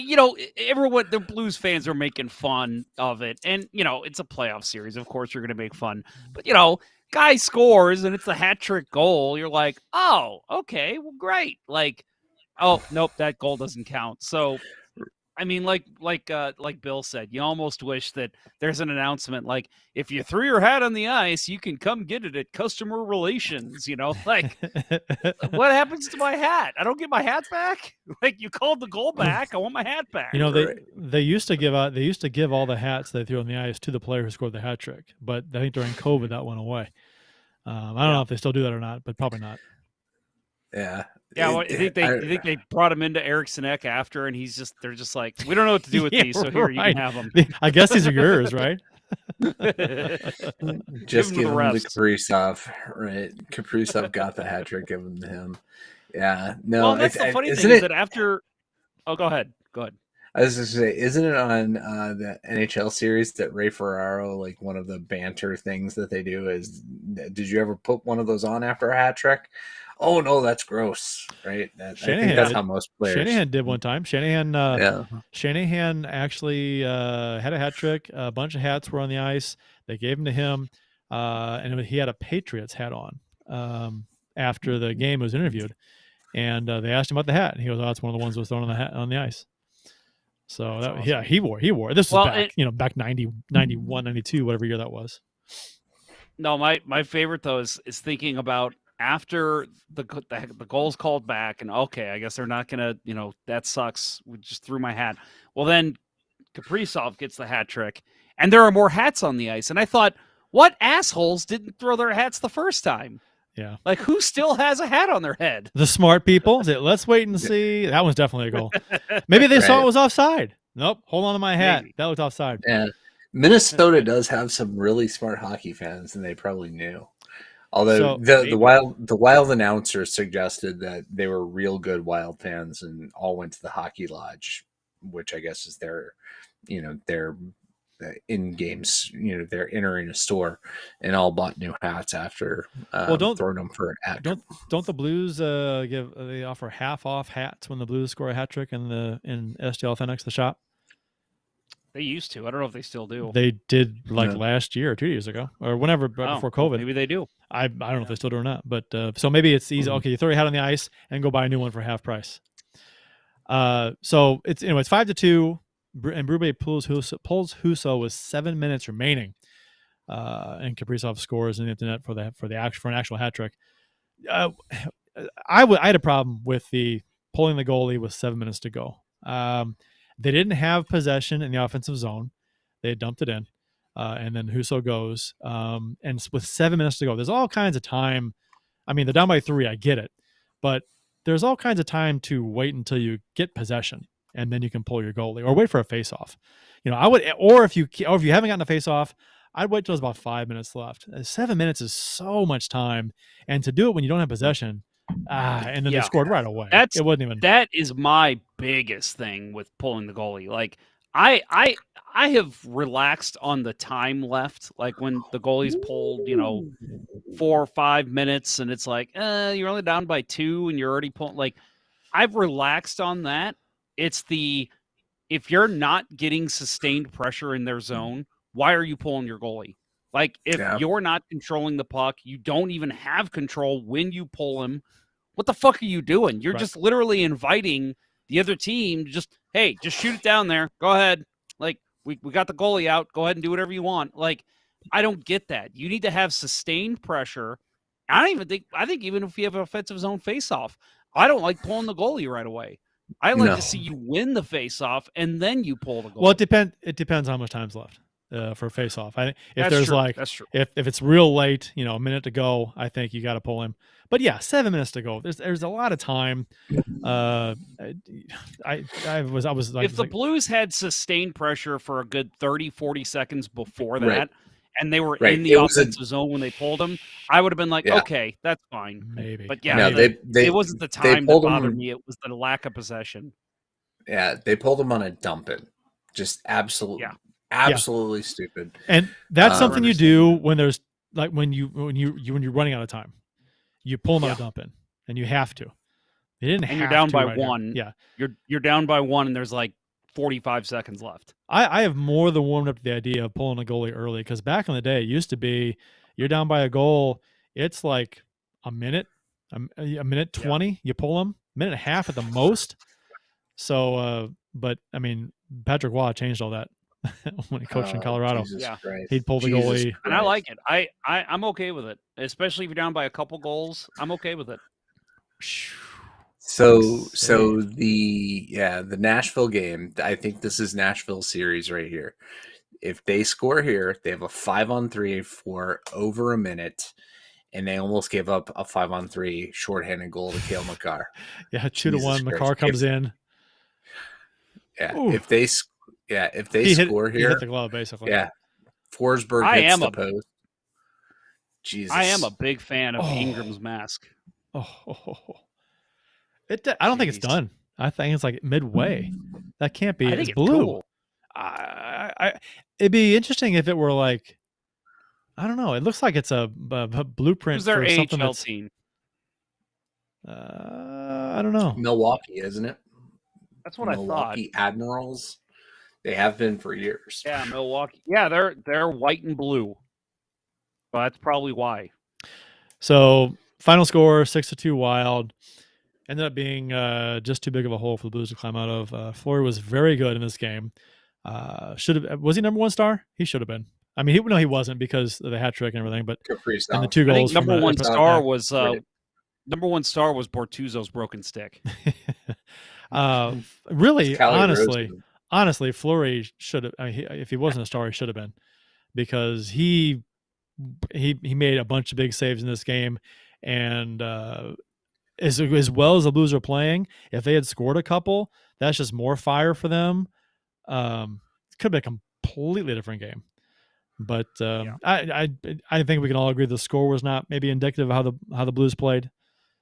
Everyone, the Blues fans are making fun of it, and it's a playoff series. Of course, you're going to make fun, but guy scores and it's a hat trick goal. You're like, oh, okay, well, great. Like, oh, nope, that goal doesn't count. So. I mean, like Bill said, you almost wish that there's an announcement like, if you threw your hat on the ice, you can come get it at customer relations. Like, what happens to my hat? I don't get my hat back. Like, you called the goal back. I want my hat back. They used to give all the hats they threw on the ice to the player who scored the hat trick, but I think during COVID that went away. I don't know if they still do that or not, but probably not. Yeah. Yeah, well, I think they brought him into Eriksson Ek after, and they're just like, we don't know what to do with these, so here you can have them. I guess these are yours, right? Just give him the Kaprizov, right? Kaprizov got the hat trick, give him to him. Yeah, no. Well, that's the funny thing is that after. Oh, go ahead. I was just gonna say, isn't it on the NHL series that Ray Ferraro, like one of the banter things that they do is, did you ever put one of those on after a hat trick? Oh no, that's gross, right? I think that's how most players. Shanahan did one time. Shanahan actually had a hat trick. A bunch of hats were on the ice. They gave them to him, and he had a Patriots hat on after the game was interviewed, and they asked him about the hat, and he goes, "Oh, it's one of the ones that was thrown on the ice." So awesome. Yeah, he wore. This was back, back 90, 91, 92, whatever year that was. No, my favorite though is thinking about after the goal's called back, and okay, I guess they're not gonna, that sucks. We just threw my hat. Well, then Kaprizov gets the hat trick, and there are more hats on the ice. And I thought, what assholes didn't throw their hats the first time? Yeah, like who still has a hat on their head? The smart people. Let's wait and see. That one's definitely a goal. Maybe they saw it was offside. Nope, hold on to my hat. Maybe. That looked offside. Yeah, Minnesota does have some really smart hockey fans, and they probably knew. Although the Wild announcer suggested that they were real good Wild fans and all went to the hockey lodge, which I guess is their in games. They're entering a store and all bought new hats after throwing them for an act. Don't the Blues they offer half off hats when the Blues score a hat trick in STL Authentic's the shop? They used to. I don't know if they still do. They did last year or 2 years ago or whenever before COVID. Well, maybe they do. I don't know if they still do or not, but so maybe it's easy. Okay, you throw your hat on the ice and go buy a new one for half price. So it's 5-2, and Berube pulls Husso with 7 minutes remaining, and Kaprizov scores in the net for an actual hat trick. I had a problem with the pulling the goalie with 7 minutes to go. They didn't have possession in the offensive zone. They had dumped it in. And then Husso goes. And with 7 minutes to go, there's all kinds of time. I mean, they're down by 3. I get it. But there's all kinds of time to wait until you get possession, and then you can pull your goalie or wait for a face-off. I would, or if you haven't gotten a face-off, I'd wait till there's about 5 minutes left. 7 minutes is so much time, and to do it when you don't have possession, and then they scored right away. It wasn't even. That is my biggest thing with pulling the goalie. Like I have relaxed on the time left. Like when the goalie's pulled, 4 or 5 minutes, and it's like, you're only down by 2, and you're already pulling. Like I've relaxed on that. It's if you're not getting sustained pressure in their zone, why are you pulling your goalie? Like, if you're not controlling the puck, you don't even have control when you pull him, what the fuck are you doing? You're just literally inviting the other team to just shoot it down there. Go ahead. Like, we got the goalie out. Go ahead and do whatever you want. Like, I don't get that. You need to have sustained pressure. I think even if you have an offensive zone faceoff, I don't like pulling the goalie right away. I like to see you win the faceoff and then you pull the goal. Well, it depends how much time's left for a faceoff. I think if there's that's true. if it's real late, a minute to go, I think you got to pull him. But yeah, 7 minutes to go. There's a lot of time. I was like, if the Blues had sustained pressure for a good 30, 40 seconds before that, and they were in the offensive zone when they pulled him, I would have been like, okay, that's fine. Maybe. But it wasn't the time that bothered me. It was the lack of possession. Yeah, they pulled him on a dump it. Just absolutely stupid. And that's something you do when there's like when you're running out of time. You pull them on a dump in, and you have to. They didn't. And you're down by right one. Here. Yeah, you're down by one, and there's like 45 seconds left. I have more than warmed up to the idea of pulling a goalie early, because back in the day, it used to be you're down by a goal. It's like a minute 20. You pull them, minute and a half at the most. So, but I mean, Patrick Waugh changed all that when he coached in Colorado. He'd pull the goalie, and I like it. I'm okay with it, especially if you're down by a couple goals. I'm okay with it. So the Nashville game, I think this is Nashville series right here. If they score here, they have a 5-on-3 for over a minute, and they almost gave up a 5-on-3 shorthanded goal to Cale Makar. 2-1. Makar comes in. Yeah, Ooh. If they score here, he hit the glove basically. Yeah, Forsberg hits the post. Jesus, I am a big fan of Ingram's mask. I don't think it's done. I think it's like midway. That can't be. I think it's blue. Cool. It'd be interesting if it were like, I don't know. It looks like it's a blueprint for something that's. Team? I don't know. Milwaukee, isn't it? That's what Milwaukee I thought. Admirals. They have been for years. Yeah, Milwaukee. Yeah, they're white and blue. Well, that's probably why. So final score 6-2 Wild. Ended up being just too big of a hole for the Blues to climb out of. Fleury was very good in this game. Was he number one star? He should have been. I mean, he wasn't because of the hat trick and everything. But and the 2 goals. Number one star was Bortuzzo's broken stick. Really, honestly, Fleury should have. If he wasn't a star, he should have been, because he made a bunch of big saves in this game, and as well as the Blues are playing, if they had scored a couple, that's just more fire for them. It could be a completely different game. But I think we can all agree the score was not maybe indicative of how the Blues played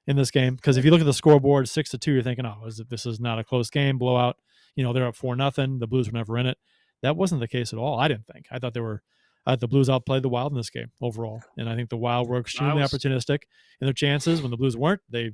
in this game, because if you look at the scoreboard 6-2, you're thinking, this is not a close game, blowout. They're up 4-0. The Blues were never in it. That wasn't the case at all. I didn't think. I thought the Blues outplayed the Wild in this game overall, and I think the Wild were extremely opportunistic in their chances. When the Blues weren't, they